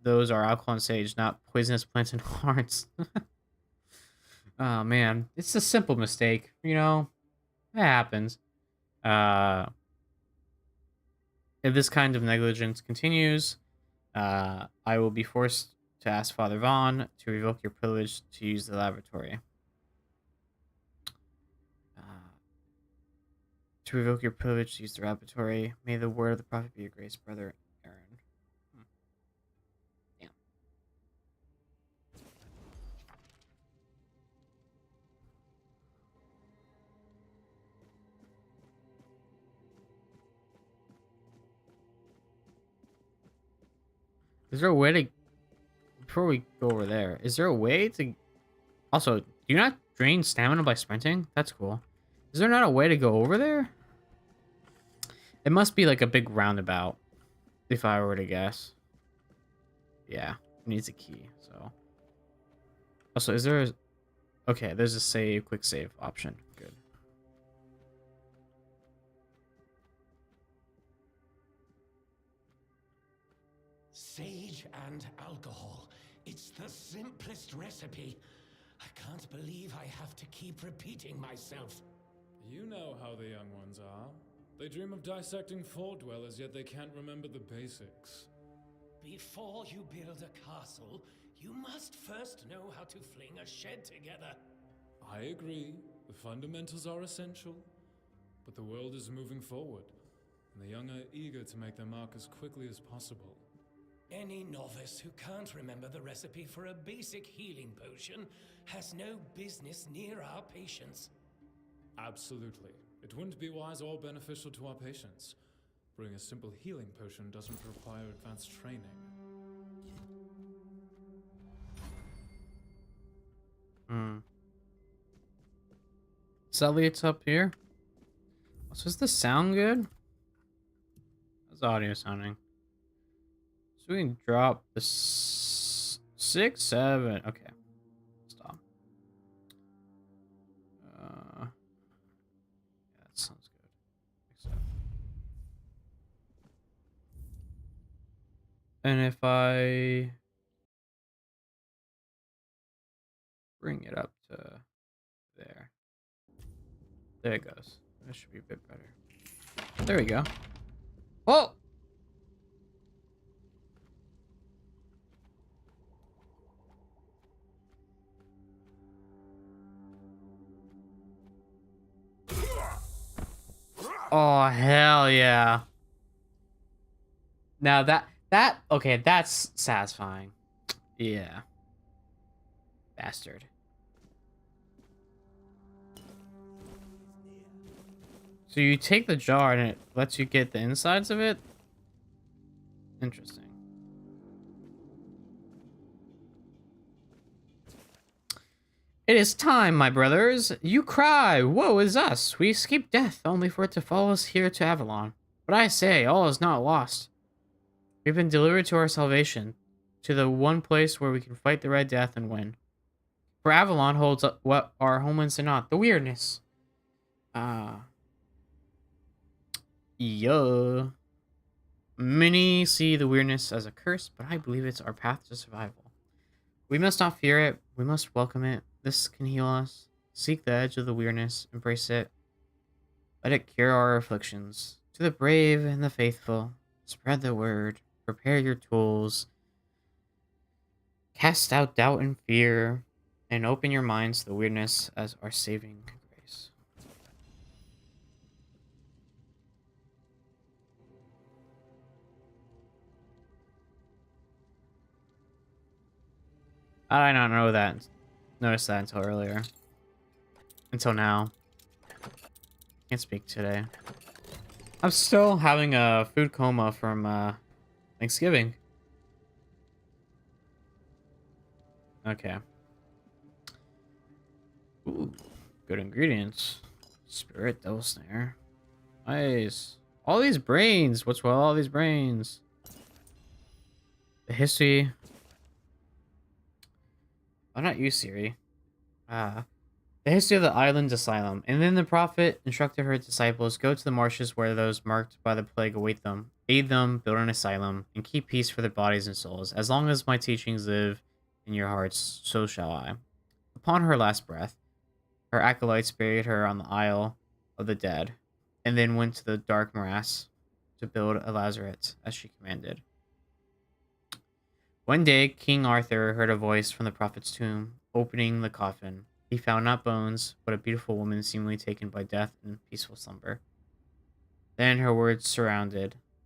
Those are alcohol and sage, not poisonous plants and hearts. Oh, man. It's a simple mistake, you know? It happens. If this kind of negligence continues, I will be forced to ask Father Vaughn to revoke your privilege to use the laboratory. To revoke your privilege to use the repertory, may the word of the prophet be your grace, brother Aaron. Damn. Is there a way to, before we go over there, is there a way to, also, do you not drain stamina by sprinting? That's cool. Is there not a way to go over there? It must be like a big roundabout, if I were to guess. Yeah, it needs a key, so. Also, is there a, okay, there's a save, quick save option. Good. Sage and alcohol. It's the simplest recipe. I can't believe I have to keep repeating myself. You know how the young ones are. They dream of dissecting fort dwellers, yet they can't remember the basics. Before you build a castle, you must first know how to fling a shed together. I agree. The fundamentals are essential. But the world is moving forward, and the young are eager to make their mark as quickly as possible. Any novice who can't remember the recipe for a basic healing potion has no business near our patients. Absolutely. It wouldn't be wise or beneficial to our patients. Brewing a simple healing potion doesn't require advanced training. Sally, it's up here. So is the sound good? How's the audio sounding? So we can drop the 6, 7. Okay. Stop. Yeah, that sounds good. Except. And if I bring it up to there. There it goes. That should be a bit better. There we go. Oh! Oh, hell yeah. Now okay, that's satisfying. Yeah. Bastard. So you take the jar and it lets you get the insides of it? Interesting. It is time, my brothers. You cry, woe is us. We escaped death only for it to follow us here to Avalon. But I say, all is not lost. We've been delivered to our salvation, to the one place where we can fight the Red Death and win. For Avalon holds up what our homelands do not, the weirdness. Yeah. Many see the weirdness as a curse, but I believe it's our path to survival. We must not fear it. We must welcome it. This can heal us. Seek the edge of the weirdness. Embrace it. Let it cure our afflictions. To the brave and the faithful, spread the word. Prepare your tools. Cast out doubt and fear. And open your minds to the weirdness as our saving grace. I did not know that. Notice that until earlier. Until now. Can't speak today. I'm still having a food coma from Thanksgiving. Okay. Ooh, good ingredients. Spirit Devil Snare. Nice. All these brains. What's with all these brains? The history. Why not you, Siri? The history of the island asylum. And then the prophet instructed her disciples, go to the marshes where those marked by the plague await them. Aid them, build an asylum, and keep peace for their bodies and souls. As long as my teachings live in your hearts, so shall I. Upon her last breath, her acolytes buried her on the Isle of the Dead, and then went to the dark morass to build a lazaret, as she commanded. One day, King Arthur heard a voice from the prophet's tomb, opening the coffin. He found not bones, but a beautiful woman seemingly taken by death in peaceful slumber. Then her words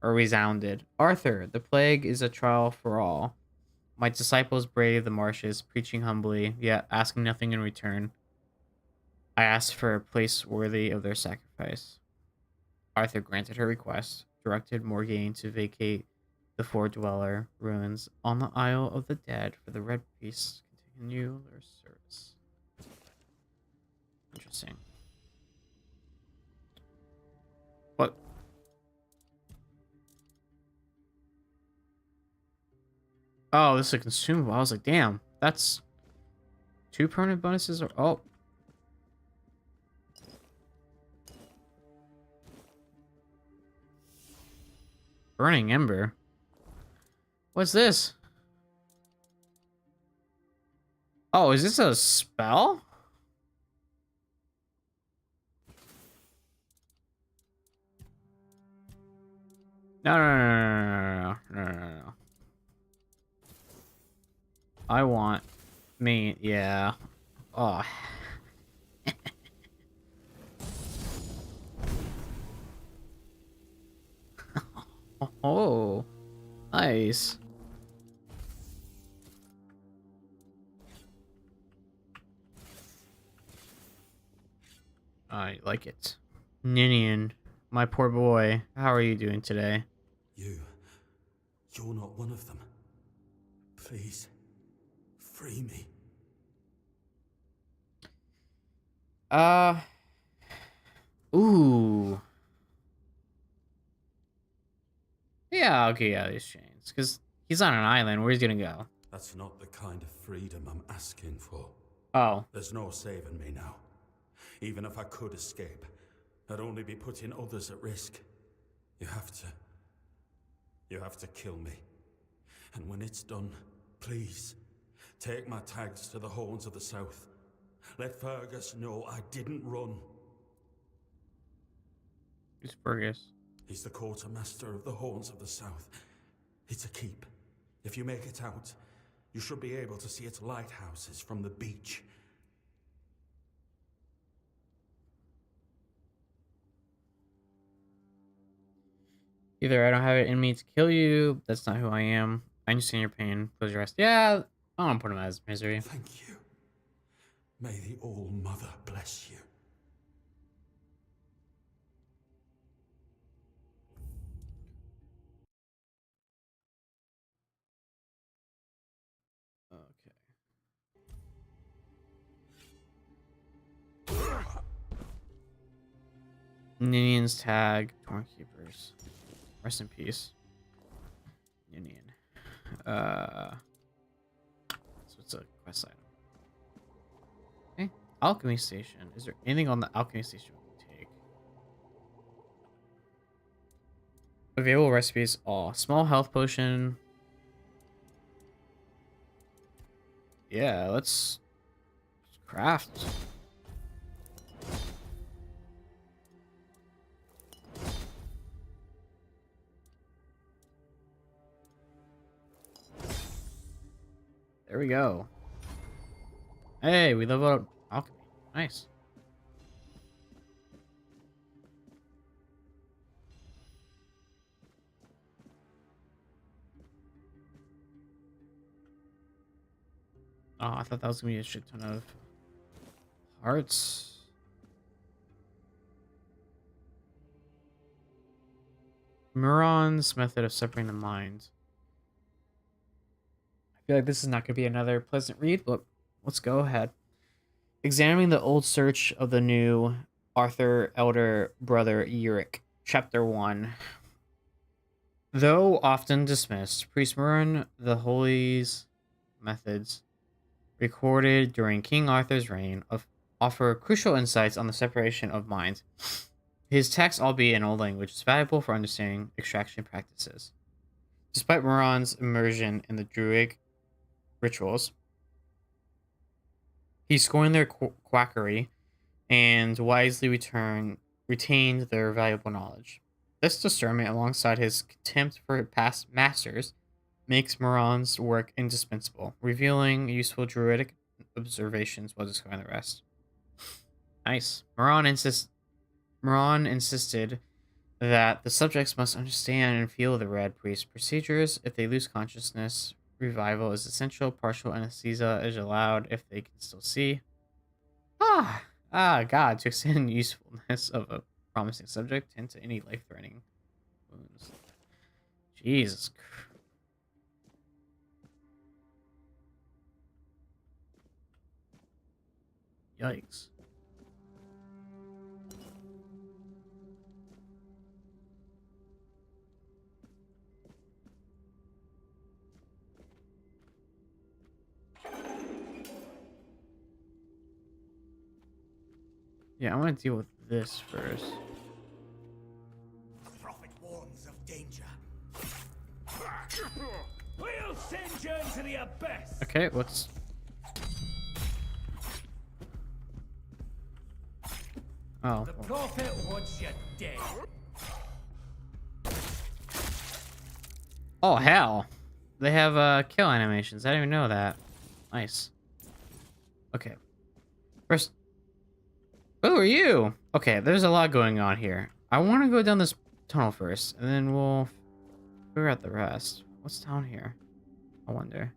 resounded. Arthur, the plague is a trial for all. My disciples brave the marshes, preaching humbly, yet asking nothing in return. I asked for a place worthy of their sacrifice. Arthur granted her request, directed Morgaine to vacate the Four Dweller ruins on the Isle of the Dead for the Red Priests to continue their service. Interesting. What? Oh, this is a consumable. I was like, damn, that's 2 permanent bonuses. Or oh, Burning Ember. What's this? Oh, is this a spell? No, no, no, no, no, no, no, no, no. I want me, yeah. Oh. Oh, nice. I like it. Ninian, my poor boy, how are you doing today? You're not one of them. Please, free me. Ooh. Yeah, okay, yeah, these chains. Because he's on an island. Where's he gonna go? That's not the kind of freedom I'm asking for. Oh. There's no saving me now. Even if I could escape, I'd only be putting others at risk. You have to kill me. And when it's done, please, take my tags to the Horns of the South. Let Fergus know I didn't run. Who's Fergus? He's the quartermaster of the Horns of the South. It's a keep. If you make it out, you should be able to see its lighthouses from the beach. Either I don't have it in me to kill you, that's not who I am. I understand your pain. Close your eyes. Yeah, I don't put him as misery. Thank you. May the All-Mother bless you. Okay. Ninian's tag, Torn Keepers. Rest in peace. Ninian. So it's a quest item. Okay. Alchemy Station. Is there anything on the Alchemy Station we can take? Available recipes. Oh, small health potion. Yeah, let's craft. There we go. Hey, we leveled up alchemy. Nice. Oh, I thought that was gonna be a shit ton of hearts. Muron's method of separating the mind. I feel like this is not gonna be another pleasant read, but let's go ahead. Examining the old search of the new Arthur elder brother Uric. Chapter 1. Though often dismissed, Priest Muron the Holy's methods recorded during King Arthur's reign offer crucial insights on the separation of minds. His text, albeit in old language, is valuable for understanding extraction practices. Despite Muron's immersion in the Druidic rituals, he scorned their quackery and wisely retained their valuable knowledge. This discernment, alongside his contempt for past masters, makes Muron's work indispensable, revealing useful druidic observations while discovering the rest. Nice. Muron insisted that the subjects must understand and feel the Red Priest's procedures. If they lose consciousness, revival is essential. Partial anesthesia is allowed if they can still see. God, to extend usefulness of a promising subject into any life-threatening wounds. Jesus Christ. Yikes. Yeah, I want to deal with this first. The prophet warns of danger. We'll send you into the abyss! Okay, let's... Oh. The prophet wants you dead. Oh, hell. They have kill animations. I didn't even know that. Nice. Okay. First... Who are you? Okay, there's a lot going on here. I want to go down this tunnel first, and then we'll figure out the rest. What's down here? I wonder.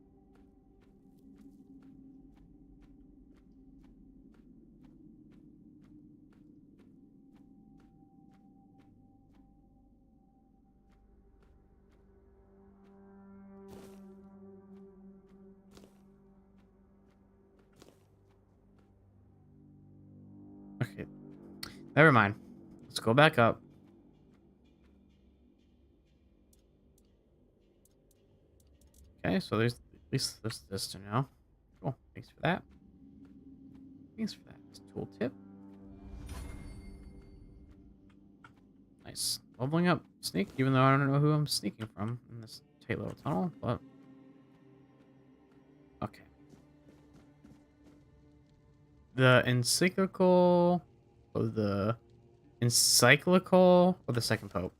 Okay. Never mind. Let's go back up. Okay, so there's at least there's this to know. Cool. Thanks for that. Thanks for that. Tooltip. Nice. Leveling up sneak, even though I don't know who I'm sneaking from in this tight little tunnel, but okay. The encyclical of the second pope.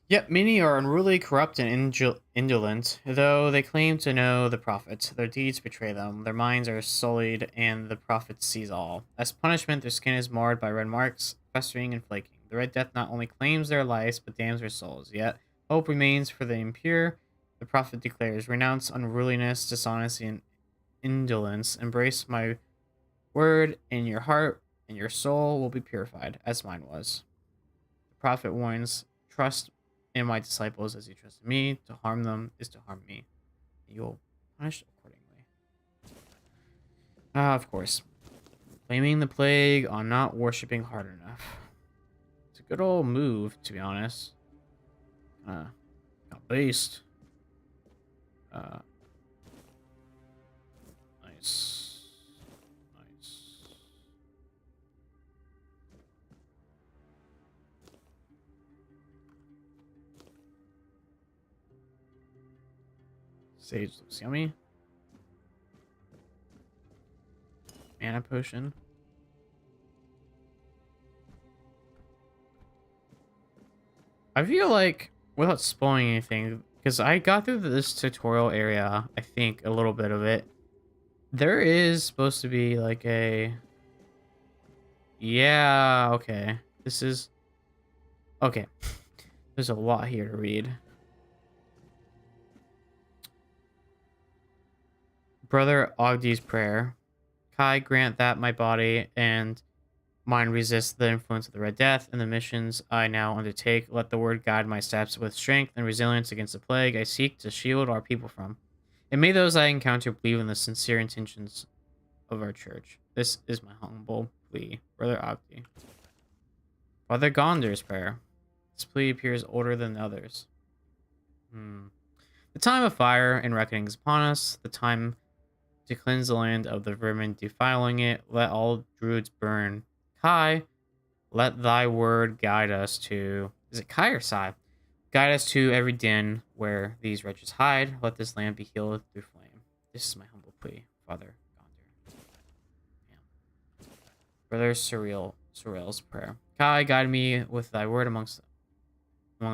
Yet many are unruly, corrupt, and indolent. Though they claim to know the prophet, their deeds betray them. Their minds are sullied, and the prophet sees all. As punishment, their skin is marred by red marks, festering and flaking. The Red Death not only claims their lives, but damns their souls. Yet hope remains for the impure. The prophet declares, "Renounce unruliness, dishonesty, and indolence. Embrace my word, and your heart and your soul will be purified, as mine was." The prophet warns, "Trust in my disciples as you trust in me. To harm them is to harm me. You will punish accordingly." Of course. Blaming the plague on not worshipping hard enough. It's a good old move, to be honest. Got based. Nice. Nice. Sage looks yummy. Mana potion. I feel like, without spoiling anything, because I got through this tutorial area, I think, a little bit of it. There is supposed to be like a... Yeah, okay. This is... Okay. There's a lot here to read. Brother Ogdi's prayer. Kai, grant that my body and mind resist the influence of the Red Death and the missions I now undertake. Let the word guide my steps with strength and resilience against the plague I seek to shield our people from. And may those I encounter believe in the sincere intentions of our church. This is my humble plea. Brother Ogdi. Father Gondar's prayer. This plea appears older than the others. The time of fire and reckoning is upon us. The time to cleanse the land of the vermin defiling it. Let all druids burn. Kai, let thy word guide us to... Is it Kai or Sai? Guide us to every den where these wretches hide. Let this land be healed through flame. This is my humble plea, Father Gondar. Yeah. Brother Surreal's prayer. Kai, guide me with thy word among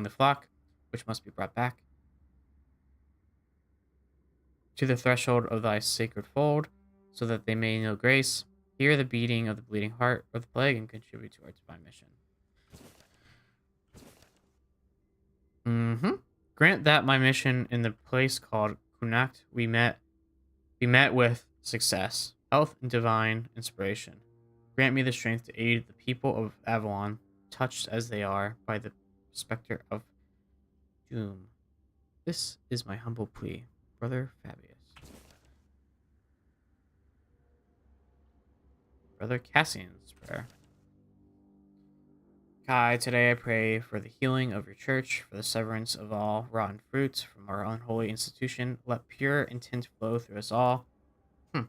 the flock, which must be brought back to the threshold of thy sacred fold, so that they may know grace, hear the beating of the bleeding heart of the plague, and contribute to our divine mission. Mm-hmm. Grant that my mission in the place called Kunakt we met with success, health, and divine inspiration. Grant me the strength to aid the people of Avalon, touched as they are by the specter of doom. This is my humble plea, Brother Fabius. Brother Cassian's prayer. Kai, today I pray for the healing of your church, for the severance of all rotten fruits from our unholy institution. Let pure intent flow through us all. Hmm.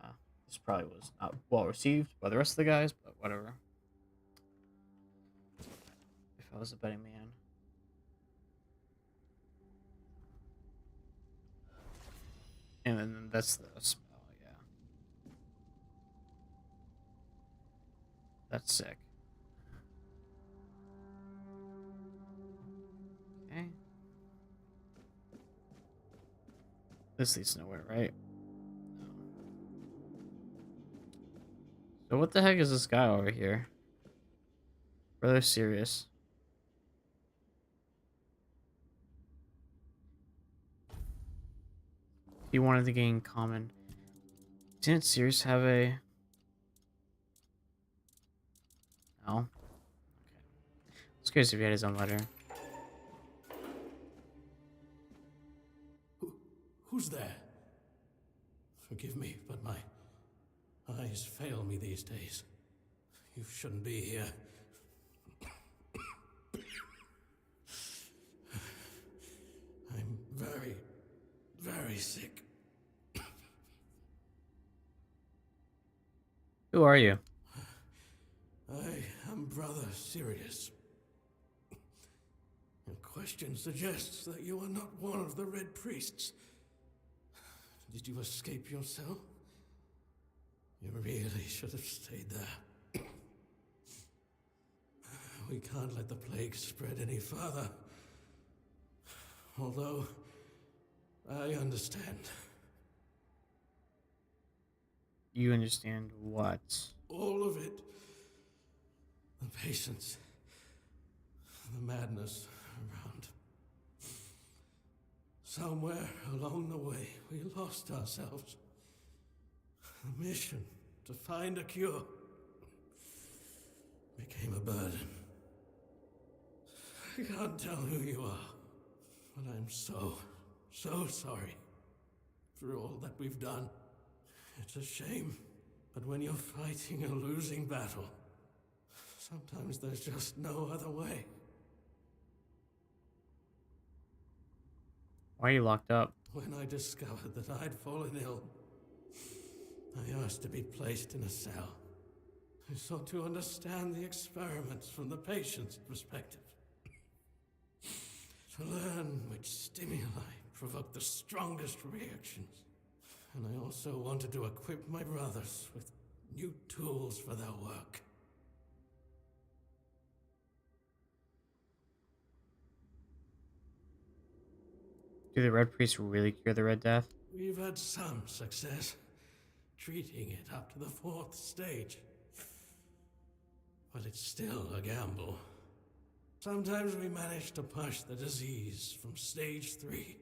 Uh, this probably was not well received by the rest of the guys, but whatever. If I was a betting man. And then that's the spell, yeah. That's sick. Okay. This leads nowhere, right? No. So what the heck is this guy over here? Brother Sirius. He wanted to gain common. Didn't Sirius have a... No. Okay. I was curious if he had his own letter. Who's there? Forgive me, but my eyes fail me these days. You shouldn't be here. I'm very, very sick. Who are you? I am Brother Sirius. Your question suggests that you are not one of the Red Priests. Did you escape yourself? You really should have stayed there. We can't let the plague spread any further. Although, I understand. You understand what? All of it. The patience. The madness around. Somewhere along the way, we lost ourselves. The mission to find a cure became a burden. I can't tell who you are, but I'm so sorry for all that we've done. It's a shame, but when you're fighting a losing battle, sometimes there's just no other way. Why are you locked up? When I discovered that I'd fallen ill, I asked to be placed in a cell. I sought to understand the experiments from the patient's perspective. To learn which stimuli provoke the strongest reactions. And I also wanted to equip my brothers with new tools for their work. Do the Red Priests really cure the Red Death? We've had some success, treating it up to the 4th stage. But it's still a gamble. Sometimes we manage to push the disease from stage 3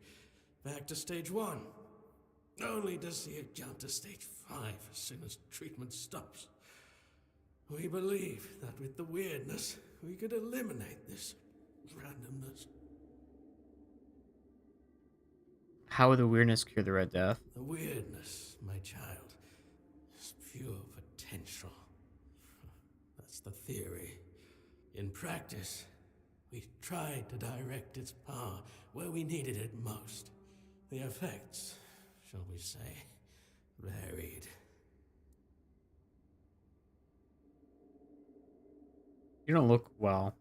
back to stage 1, only to see it jump to stage 5 as soon as treatment stops. We believe that with the weirdness, we could eliminate this randomness. How would the weirdness cure the Red Death? The weirdness, my child, is pure potential. That's the theory. In practice, we tried to direct its power where we needed it most. The effects, shall we say, varied. You don't look well.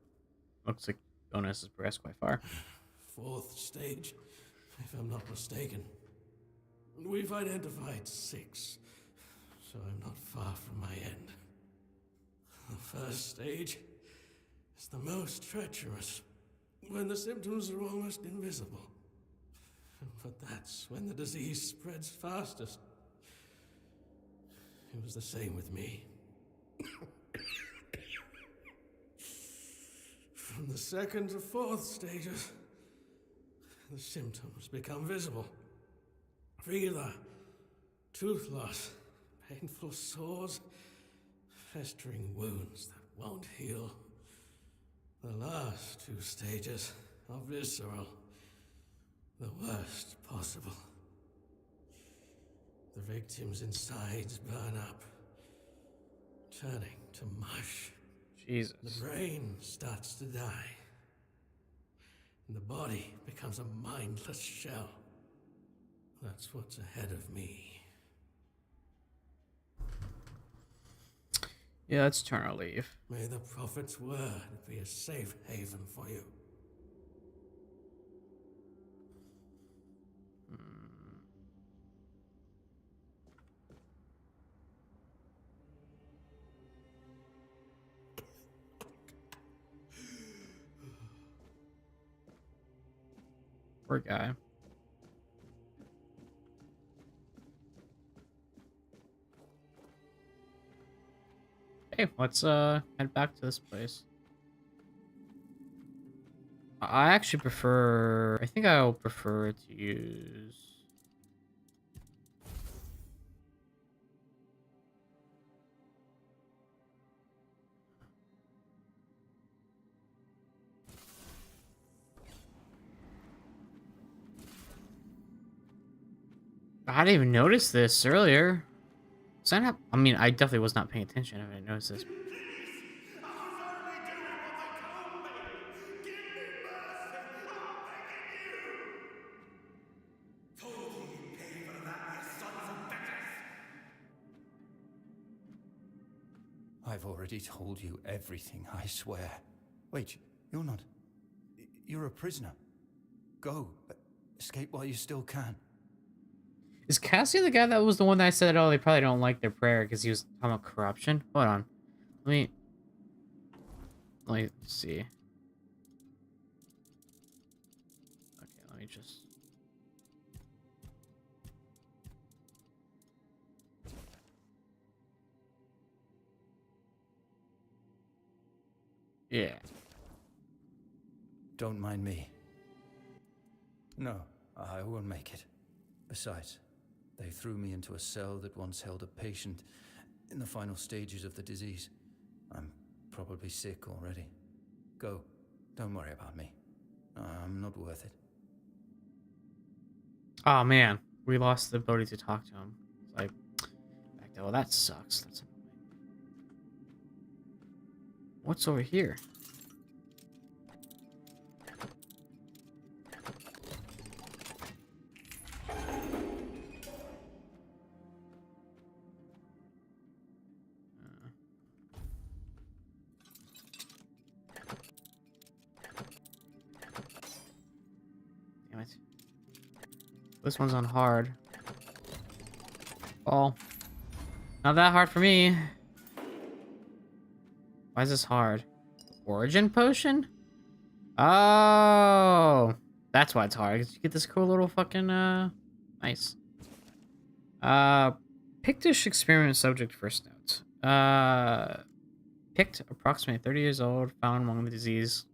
Looks like illness has progressed quite far. 4th stage, if I'm not mistaken. We've identified 6, so I'm not far from my end. The 1st stage is the most treacherous, when the symptoms are almost invisible. But that's when the disease spreads fastest. It was the same with me. From the second to fourth stages, the symptoms become visible. Fever, tooth loss, painful sores, festering wounds that won't heal. The last two stages are visceral, the worst possible. The victim's insides burn up, turning to mush. Jesus. The brain starts to die, and the body becomes a mindless shell. That's what's ahead of me. Yeah, let's turn our leave. May the Prophet's word be a safe haven for you. Poor guy. Hey, let's head back to this place. I actually prefer... I think I'll prefer to use... I didn't even notice this earlier. Was I not... I mean, I definitely was not paying attention if I didn't notice this. I've already told you everything, I swear. Wait, you're not... You're a prisoner. Go. Escape while you still can. Is Cassian the guy that was the one that I said, oh, they probably don't like their prayer because he was talking about corruption? Hold on. Let me see. Okay, let me just... Yeah. Don't mind me. No, I won't make it. Besides, they threw me into a cell that once held a patient in the final stages of the disease. I'm probably sick already. Go. Don't worry about me. I'm not worth it. Oh, man. We lost the ability to talk to him. It's like, oh, that sucks. That's annoying. What's over here? Damn it. This one's on hard. Oh. Not that hard for me. Why is this hard? Origin potion? Oh. That's why it's hard. 'Cause you get this cool little fucking, nice. Pictish experiment subject first note. Picked, approximately 30 years old, found among the disease.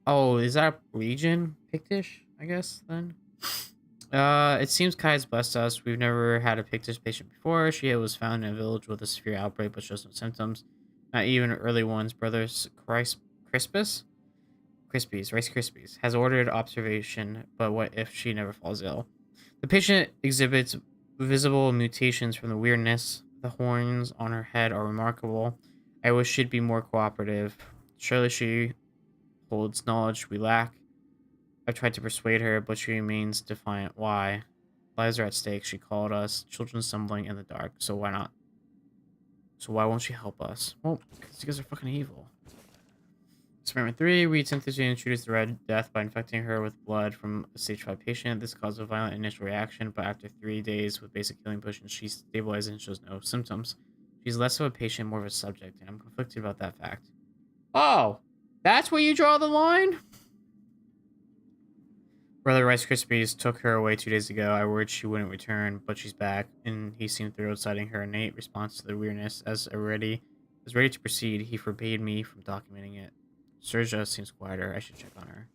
Oh, is that a region? Pictish, I guess, then? It seems Kai's blessed us. We've never had a Pictish patient before. She was found in a village with a severe outbreak, but shows no symptoms. Not even early ones. Brothers Crispus? Krispies, Rice Krispies, has ordered observation, but what if she never falls ill? The patient exhibits visible mutations from the weirdness. The horns on her head are remarkable. I wish she'd be more cooperative. Surely she holds knowledge we lack. I've tried to persuade her, but she remains defiant. Why? Lives are at stake. She called us children stumbling in the dark, so why not? So why won't she help us? Well, because you guys are fucking evil. Experiment 3, we attempted to introduce the Red Death by infecting her with blood from a stage 5 patient. This caused a violent initial reaction, but after 3 days with basic healing potions, she stabilized and shows no symptoms. She's less of a patient, more of a subject, and I'm conflicted about that fact. Oh! That's where you draw the line? Brother Rice Krispies took her away 2 days ago. I worried she wouldn't return, but she's back, and he seemed thrilled, citing her innate response to the weirdness as ready to proceed. He forbade me from documenting it. Serja seems quieter. I should check on her.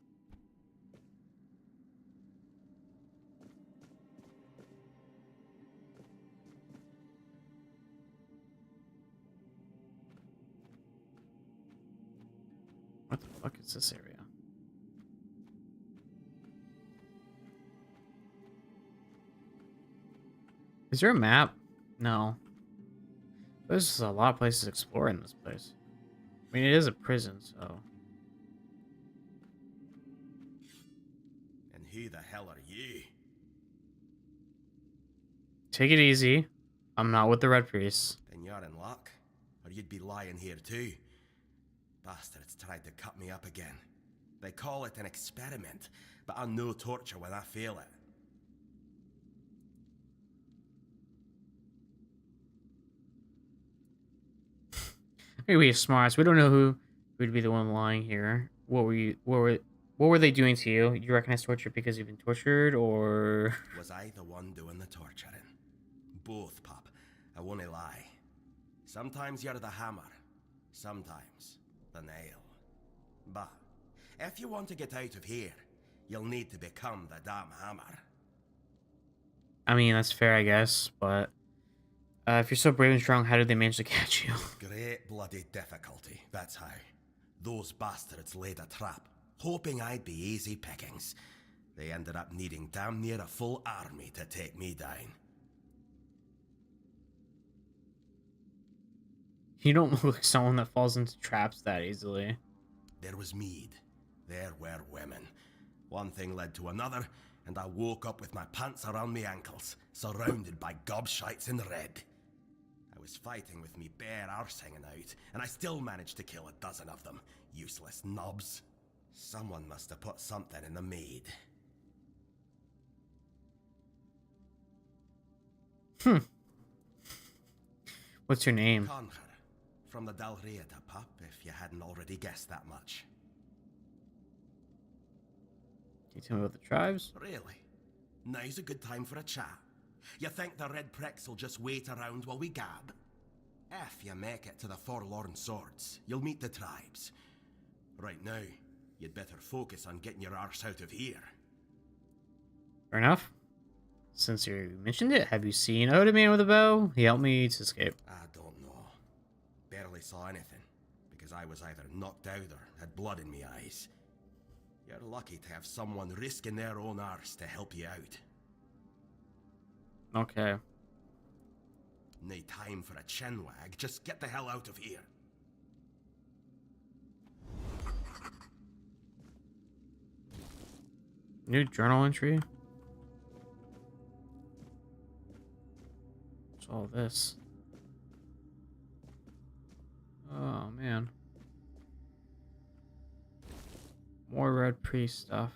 What the fuck is this area? Is there a map? No. There's a lot of places to explore in this place. I mean, it is a prison, so... And who the hell are you? Take it easy. I'm not with the Red Priests. Then you're in luck. Or you'd be lying here too. Bastards tried to cut me up again. They call it an experiment, but I know torture when I feel it. Maybe we're smarts. We don't know who would be the one lying here. What were they doing to you? You recognize torture because you've been tortured, or... Was I the one doing the torturing? Both, pup. I won't lie. Sometimes you're the hammer. Sometimes the nail. But if you want to get out of here, you'll need to become the damn hammer. I mean, that's fair, I guess, but... if you're so brave and strong, how did they manage to catch you? Great bloody difficulty, that's how. Those bastards laid a trap, hoping I'd be easy pickings. They ended up needing damn near a full army to take me down. You don't look like someone that falls into traps that easily. There was mead. There were women. One thing led to another, and I woke up with my pants around my ankles, surrounded by gobshites in red. I was fighting with me bare arse hanging out, and I still managed to kill a dozen of them. Useless knobs. Someone must have put something in the mead. What's your name? Conquer. From the Dalrieta, pup, if you hadn't already guessed that much. Can you tell me about the tribes? Really? Now's a good time for a chat. You think the red pricks will just wait around while we gab? If you make it to the Forlorn Swords, you'll meet the tribes. Right now, you'd better focus on getting your arse out of here. Fair enough. Since you mentioned it, have you seen Oda Man with a bow? He helped me to escape. I don't know. Barely saw anything, because I was either knocked out or had blood in me eyes. You're lucky to have someone risking their own arse to help you out. Okay. No time for a chinwag, just get the hell out of here. New journal entry? What's all this? Oh, man. More Red Priest stuff.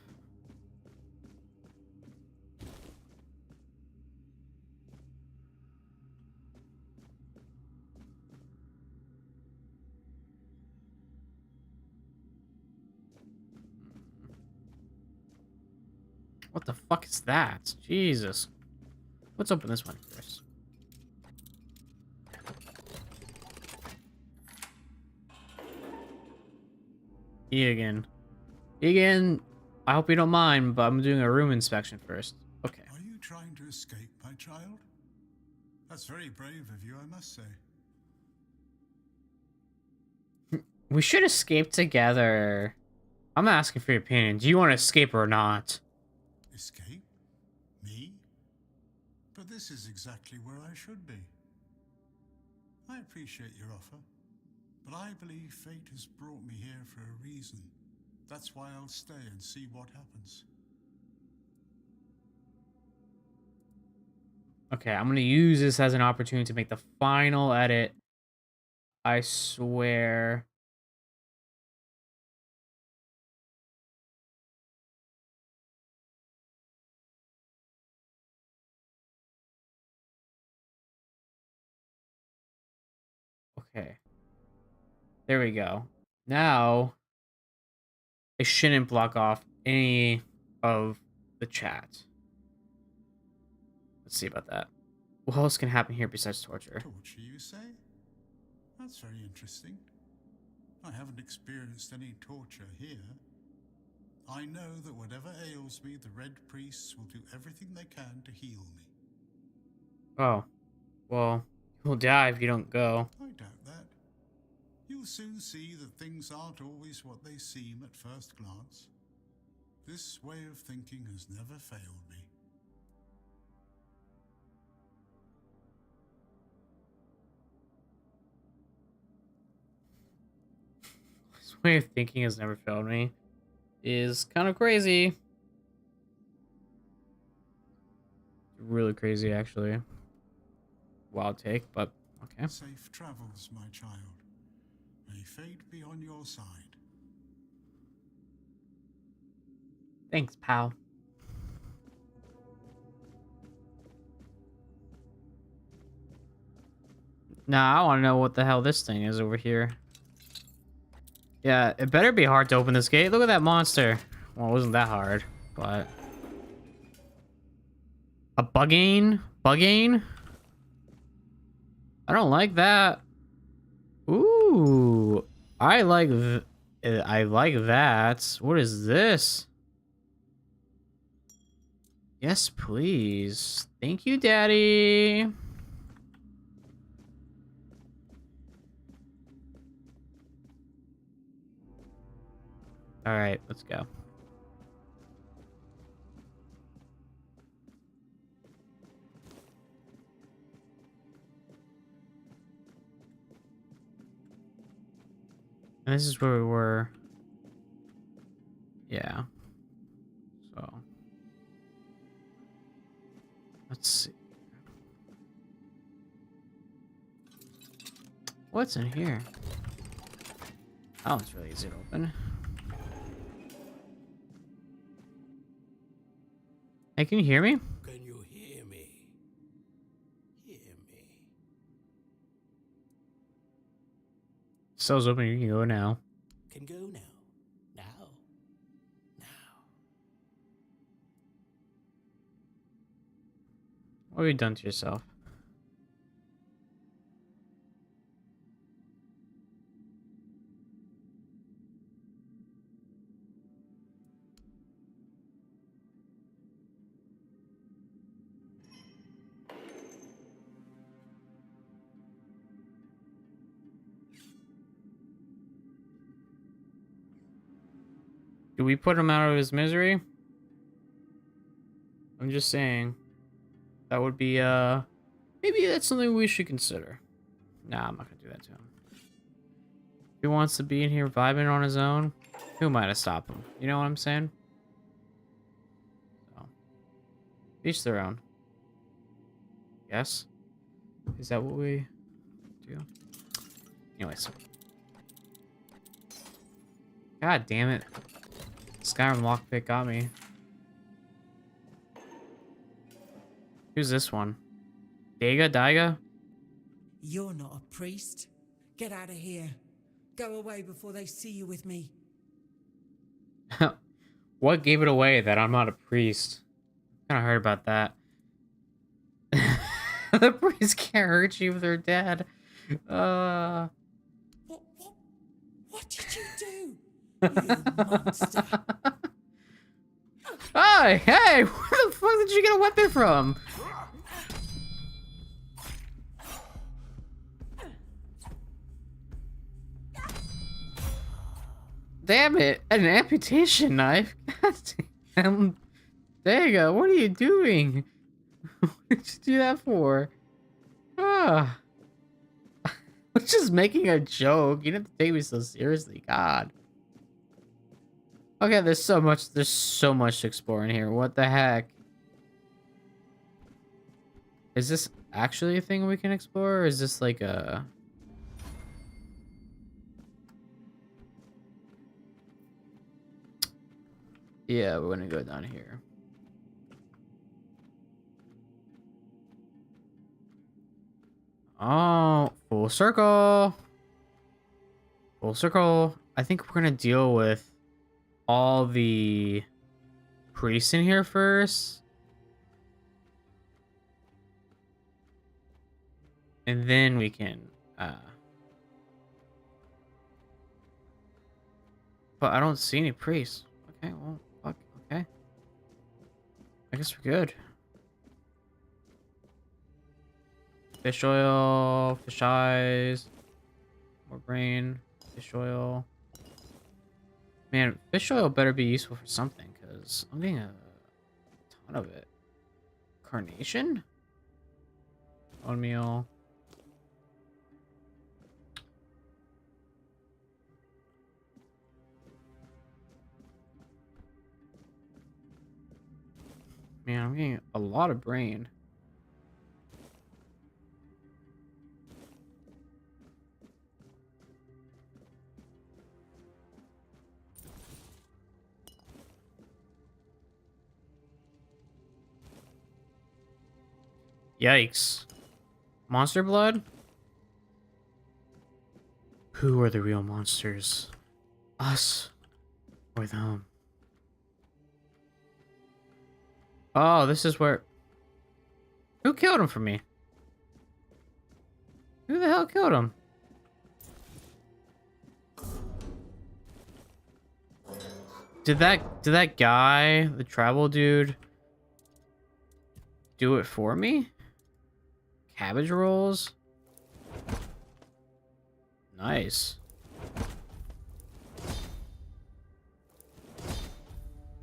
What the fuck is that? Jesus. Let's open this one first. Egan. Egan, I hope you don't mind, but I'm doing a room inspection first. Okay. Are you trying to escape, my child? That's very brave of you, I must say. We should escape together. I'm asking for your opinion. Do you want to escape or not? Escape? Me? But this is exactly where I should be. I appreciate your offer, but I believe fate has brought me here for a reason. That's why I'll stay and see what happens. Okay, I'm going to use this as an opportunity to make the final edit. I swear. Okay. There we go. Now, it shouldn't block off any of the chat. Let's see about that. What else can happen here besides torture? Torture, you say? That's very interesting. I haven't experienced any torture here. I know that whatever ails me, the Red Priests will do everything they can to heal me. Oh, well, you'll die if you don't go. I doubt that. You'll soon see that things aren't always what they seem at first glance. This way of thinking has never failed me. This way of thinking has never failed me. Is kind of crazy. Really crazy, actually. Wild take, but okay. Safe travels, my child. May fate be on your side. Thanks, pal. Nah, I want to know what the hell this thing is over here. Yeah, it better be hard to open this gate. Look at that monster. Well, it wasn't that hard, but... A Buggane? Buggane? I don't like that. Ooh. I like that. What is this? Yes, please. Thank you, Daddy. All right, let's go. And this is where we were. Yeah. So. Let's see. What's in here? That one's really easy to open. Hey, can you hear me? Can you hear me? Hear me. Cell's open, you can go now. Can go now. Now. Now. What have you done to yourself? Do we put him out of his misery? I'm just saying. That would be, maybe that's something we should consider. Nah, I'm not gonna do that to him. If he wants to be in here vibing on his own, who am I to stop him? You know what I'm saying? So, each their own. Yes? Is that what we do? Anyways. God damn it. Skyrim lockpick got me. Who's this one? Daiga? You're not a priest. Get out of here. Go away before they see you with me. What gave it away that I'm not a priest? I kinda heard about that. The priests can't hurt you if they're dead. What did you do? You monster. Hey, where the fuck did you get a weapon from? Damn it, an amputation knife? God damn. Daiga, what are you doing? What did you do that for? Ah. I was just making a joke. You didn't have to take me so seriously, God. Okay, there's so much to explore in here. What the heck? Is this actually a thing we can explore, or is this like a... Yeah, we're gonna go down here. Oh, full circle. Full circle. I think we're gonna deal with all the priest in here first. And then we can, but I don't see any priests. Okay, well, fuck, okay. I guess we're good. Fish oil, fish eyes, more brain, fish oil. Man, fish oil better be useful for something, because I'm getting a ton of it. Carnation? Oatmeal. Man, I'm getting a lot of brain. Yikes. Monster blood? Who are the real monsters? Us or them? Oh, this is where... Who killed him for me? Who the hell killed him? Did that guy, the travel dude, do it for me? Cabbage rolls? Nice.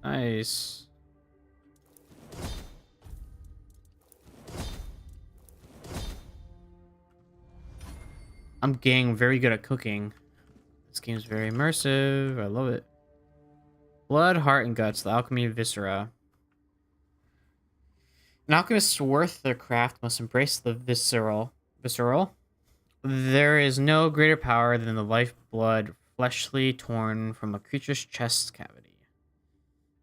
Nice. I'm getting very good at cooking. This game's very immersive. I love it. Blood, heart, and guts. The alchemy of viscera. An alchemist's worth their craft must embrace the visceral. Visceral? There is no greater power than the lifeblood fleshly torn from a creature's chest cavity.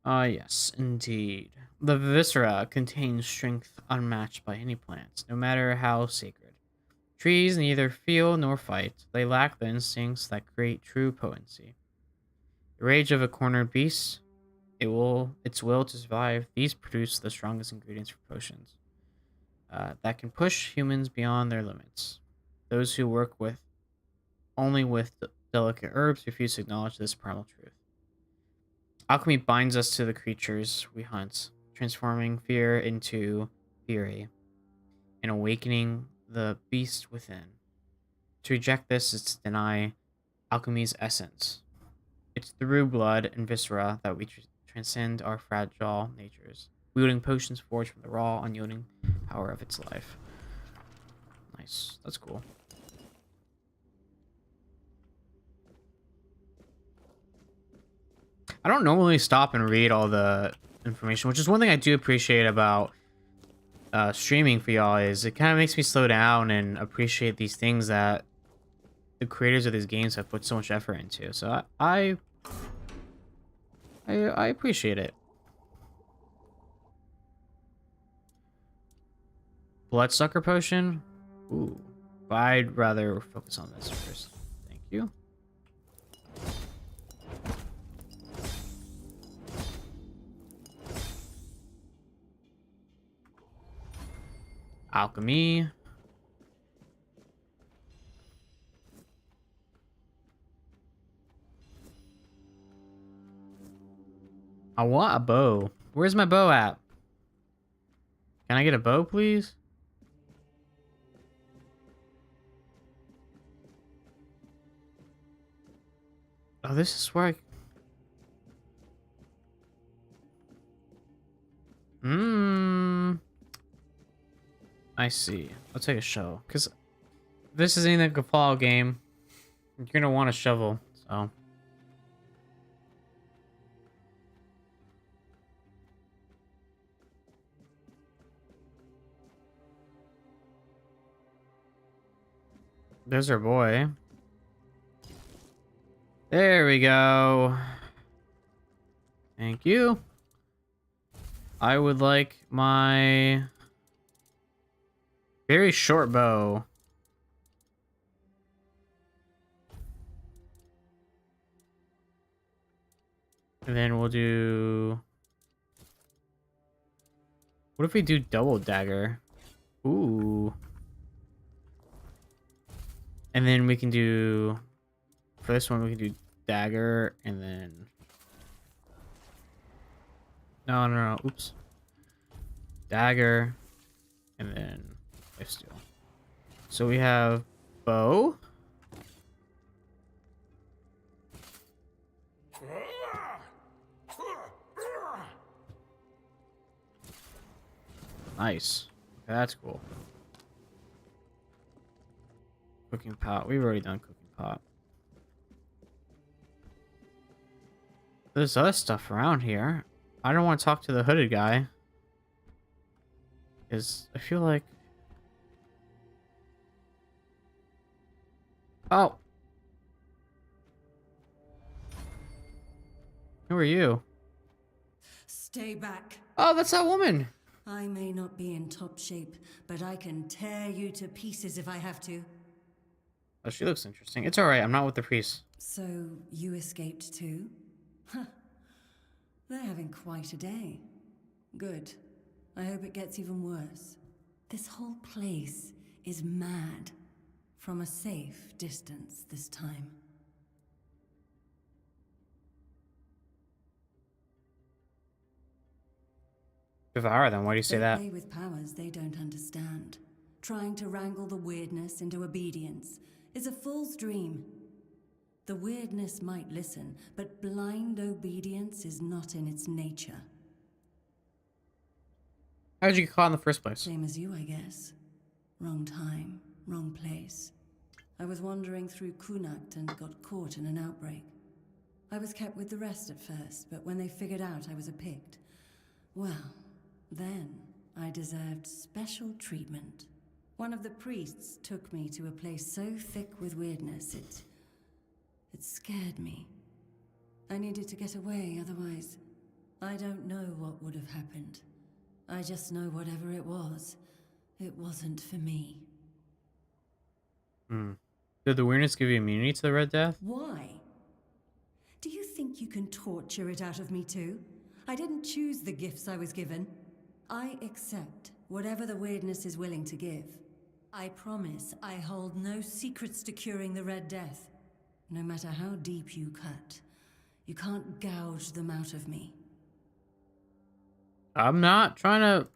Ah, yes, indeed. The viscera contains strength unmatched by any plants, no matter how sacred. Trees neither feel nor fight. They lack the instincts that create true potency. The rage of a cornered beast, its will to survive. These produce the strongest ingredients for potions that can push humans beyond their limits. Those who work only with delicate herbs refuse to acknowledge this primal truth. Alchemy binds us to the creatures we hunt, transforming fear into fury and awakening the beast within. To reject this is to deny alchemy's essence. It's through blood and viscera that we transcend our fragile natures, wielding potions forged from the raw, unyielding power of its life. Nice. That's cool. I don't normally stop and read all the information, which is one thing I do appreciate about streaming for y'all, is it kind of makes me slow down and appreciate these things that the creators of these games have put so much effort into. So I appreciate it. Bloodsucker potion? Ooh. But I'd rather focus on this first. Thank you. Alchemy. I want a bow. Where's my bow at? Can I get a bow, please? Oh, this is where I see. I'll take a shovel. Because this is anything like a fall game, you're going to want a shovel, so... There's our boy. There we go. Thank you. I would like my very short bow. And then we'll do What if we do double dagger? Ooh. And then we can do... For this one, we can do dagger, and then... No. Oops. Dagger, and then lifesteal. So we have bow. Nice. Okay, that's cool. Cooking pot. We've already done cooking pot. There's other stuff around here. I don't want to talk to the hooded guy. Because I feel like... Oh! Who are you? Stay back. Oh, that's that woman! I may not be in top shape, but I can tear you to pieces if I have to. Oh, she looks interesting. It's alright, I'm not with the priest. So, you escaped too? Huh. They're having quite a day. Good. I hope it gets even worse. This whole place is mad. From a safe distance this time. Devour them, why do you say that? They play with powers they don't understand. Trying to wrangle the weirdness into obedience is a fool's dream. The weirdness might listen, but blind obedience is not in its nature. How did you get caught in the first place? Same as you, I guess. Wrong time, wrong place. I was wandering through Kunakt and got caught in an outbreak. I was kept with the rest at first, but when they figured out I was a Pict, well, then I deserved special treatment. One of the priests took me to a place so thick with weirdness, it scared me. I needed to get away, otherwise, I don't know what would have happened. I just know whatever it wasn't for me. Did the weirdness give you immunity to the Red Death? Why? Do you think you can torture it out of me too? I didn't choose the gifts I was given. I accept whatever the weirdness is willing to give. I promise I hold no secrets to curing the Red Death. No matter how deep you cut, you can't gouge them out of me. I'm not trying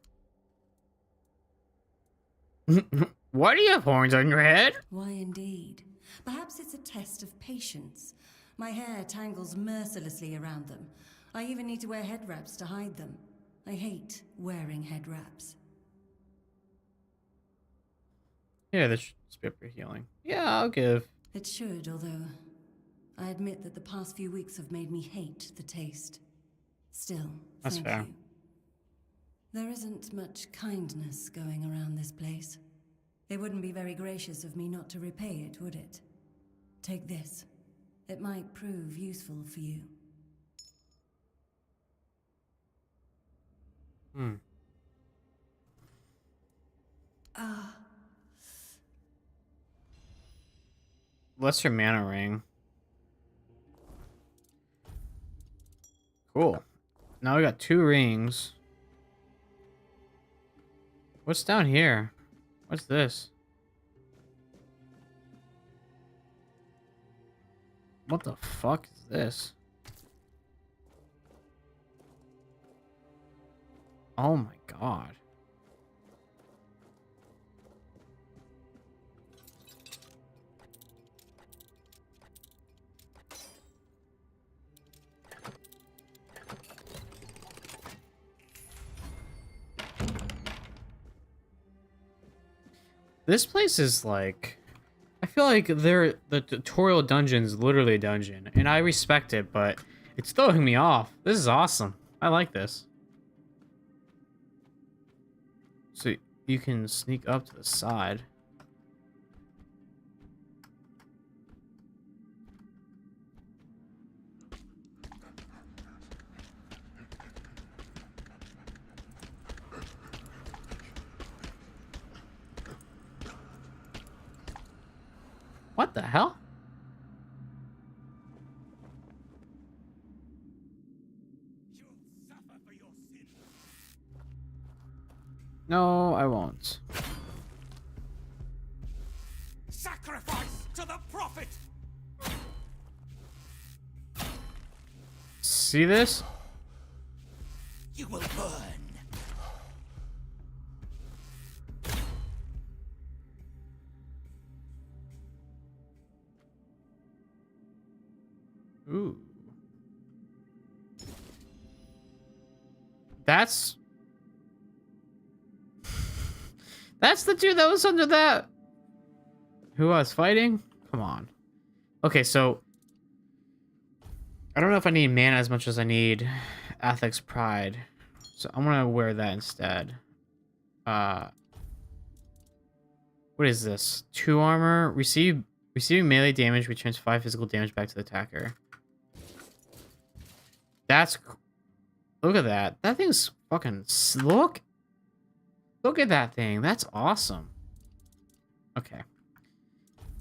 to... Why do you have horns on your head? Why indeed? Perhaps it's a test of patience. My hair tangles mercilessly around them. I even need to wear head wraps to hide them. I hate wearing head wraps. Yeah, this should be up for healing. Yeah, I'll give. It should, although I admit that the past few weeks have made me hate the taste. Still, That's thank fair. you. There isn't much kindness going around this place. It wouldn't be very gracious of me not to repay it, would it? Take this. It might prove useful for you. Lesser mana ring. Cool. Now we got 2 rings. What's down here? What's this? What the fuck is this? Oh my god. This place is like... I feel like the tutorial dungeon's literally a dungeon, and I respect it, but it's throwing me off. This is awesome. I like this. So you can sneak up to the side. What the hell? No, I won't. Sacrifice to the prophet! See this? You will burn. Ooh. That's the dude that was under that. Who I was fighting? Come on. Okay, so I don't know if I need mana as much as I need Athlex Pride. So I'm gonna wear that instead. What is this? 2 armor. Receiving melee damage returns 5 physical damage back to the attacker. Look at that. That thing's fucking look at that thing. That's awesome. Okay.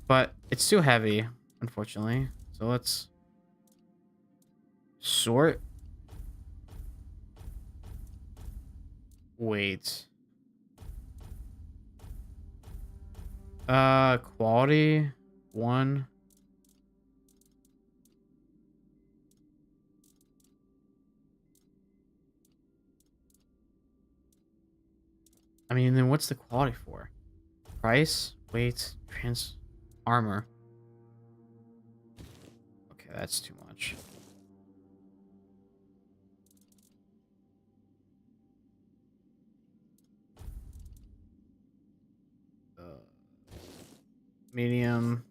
But it's too heavy, unfortunately. So let's sort. Wait. Quality 1. I mean, then what's the quality for? Price, weight, armor. Okay, that's too much. Medium.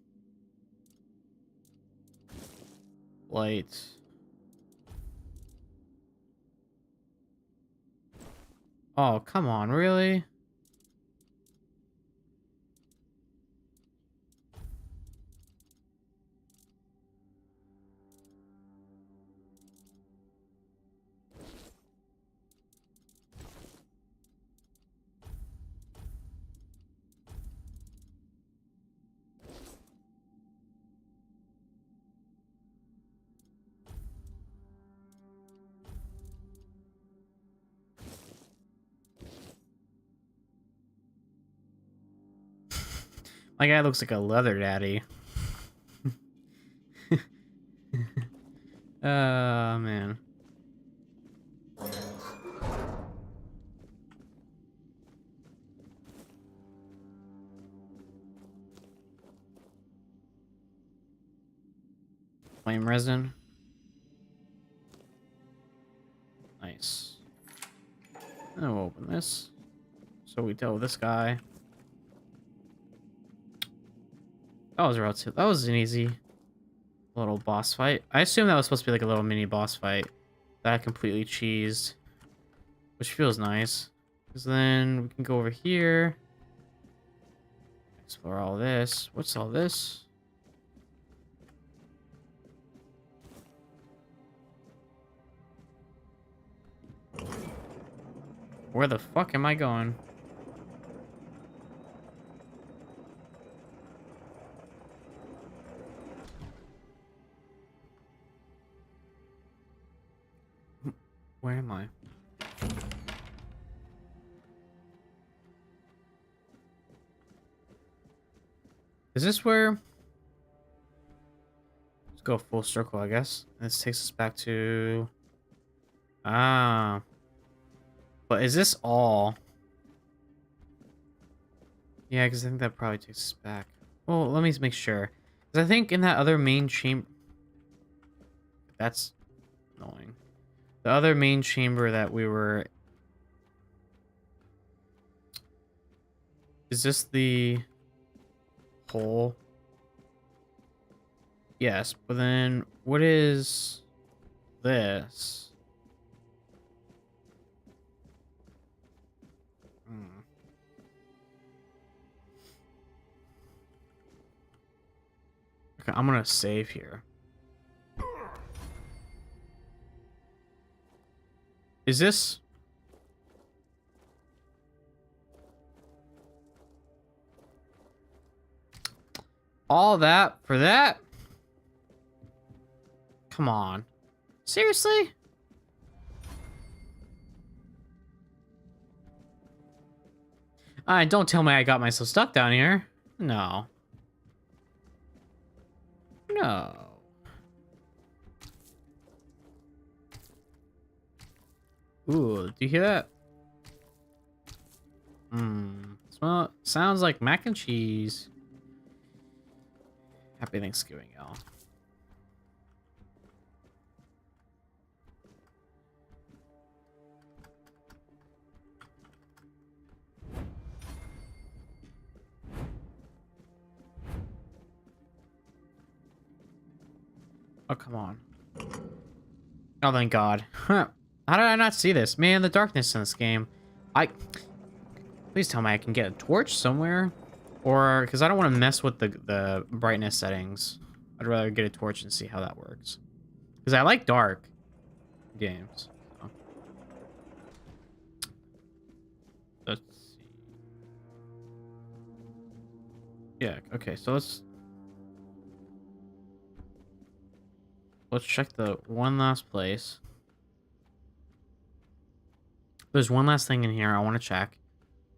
Light. Oh, come on, really? My guy looks like a leather daddy. Oh, man. Flame resin. Nice. And we'll open this. So we dealt with this guy. That was an easy little boss fight. I assume that was supposed to be like a little mini boss fight that I completely cheesed, which feels nice. Because then we can go over here, explore all this. What's all this? Where the fuck am I going? Where am I? Is this where? Let's go full circle, I guess. This takes us back to... Ah. But is this all? Yeah, because I think that probably takes us back. Well, let me make sure. Because I think in that other main chamber... That's annoying. The other main chamber that we were... Is this the hole? Yes, but then what is this? Okay, I'm gonna save here. Is this... all that for that? Come on. Seriously? Don't tell me I got myself stuck down here. No. No. Ooh, do you hear that? Smell, sounds like mac and cheese. Happy Thanksgiving, y'all. Oh, come on. Oh, thank God. How did I not see this? Man, the darkness in this game. Please tell me I can get a torch somewhere. Or, because I don't want to mess with the brightness settings. I'd rather get a torch and see how that works. Because I like dark games. So. Let's see. Yeah, okay, so let's check the one last place. There's one last thing in here I want to check.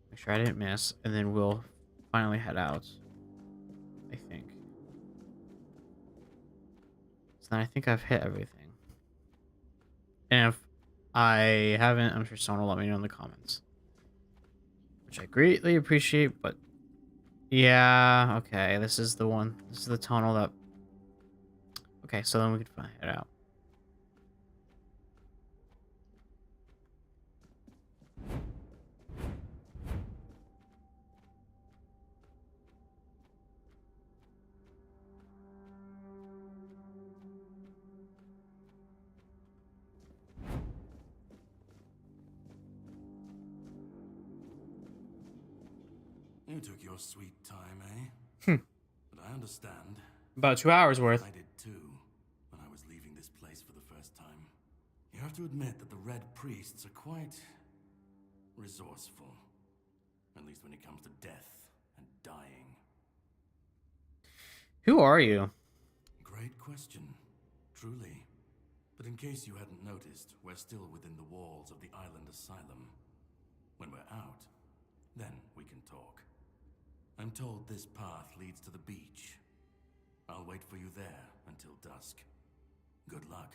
Make sure I didn't miss, and then we'll finally head out. I think. So then I think I've hit everything. And if I haven't, I'm sure someone will let me know in the comments. Which I greatly appreciate, but yeah, okay, this is the one. This is the tunnel that... Okay, so then we can finally head out. You took your sweet time, eh? But I understand. About 2 hours worth. I did too, when I was leaving this place for the first time. You have to admit that the Red Priests are quite resourceful. At least when it comes to death and dying. Who are you? Great question, truly. But in case you hadn't noticed, we're still within the walls of the island asylum. When we're out, then we can talk. I'm told this path leads to the beach. I'll wait for you there until dusk. Good luck.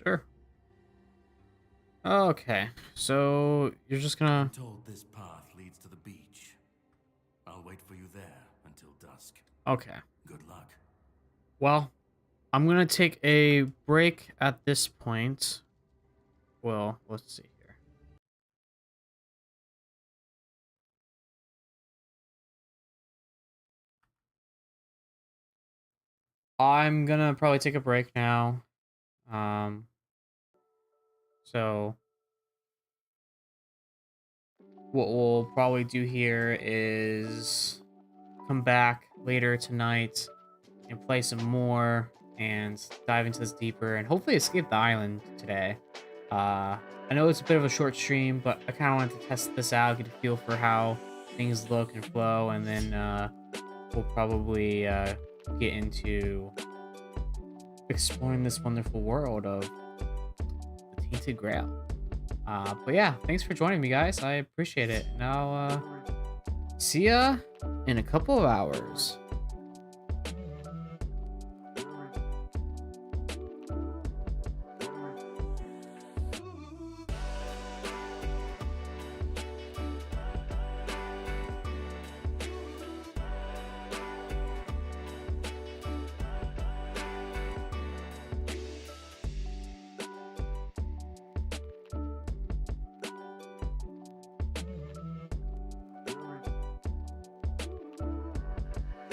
Sure. Okay, so you're just gonna... I'm told this path leads to the beach. I'll wait for you there until dusk. Okay. Good luck. Well, I'm gonna take a break at this point. Well, let's see here. I'm gonna probably take a break now. So what we'll probably do here is come back later tonight and play some more and dive into this deeper and hopefully escape the island today. I know it's a bit of a short stream, but I kind of wanted to test this out, get a feel for how things look and flow, and then we'll probably get into exploring this wonderful world of the Tainted Grail. But yeah, thanks for joining me, guys. I appreciate it. Now, see ya in a couple of hours.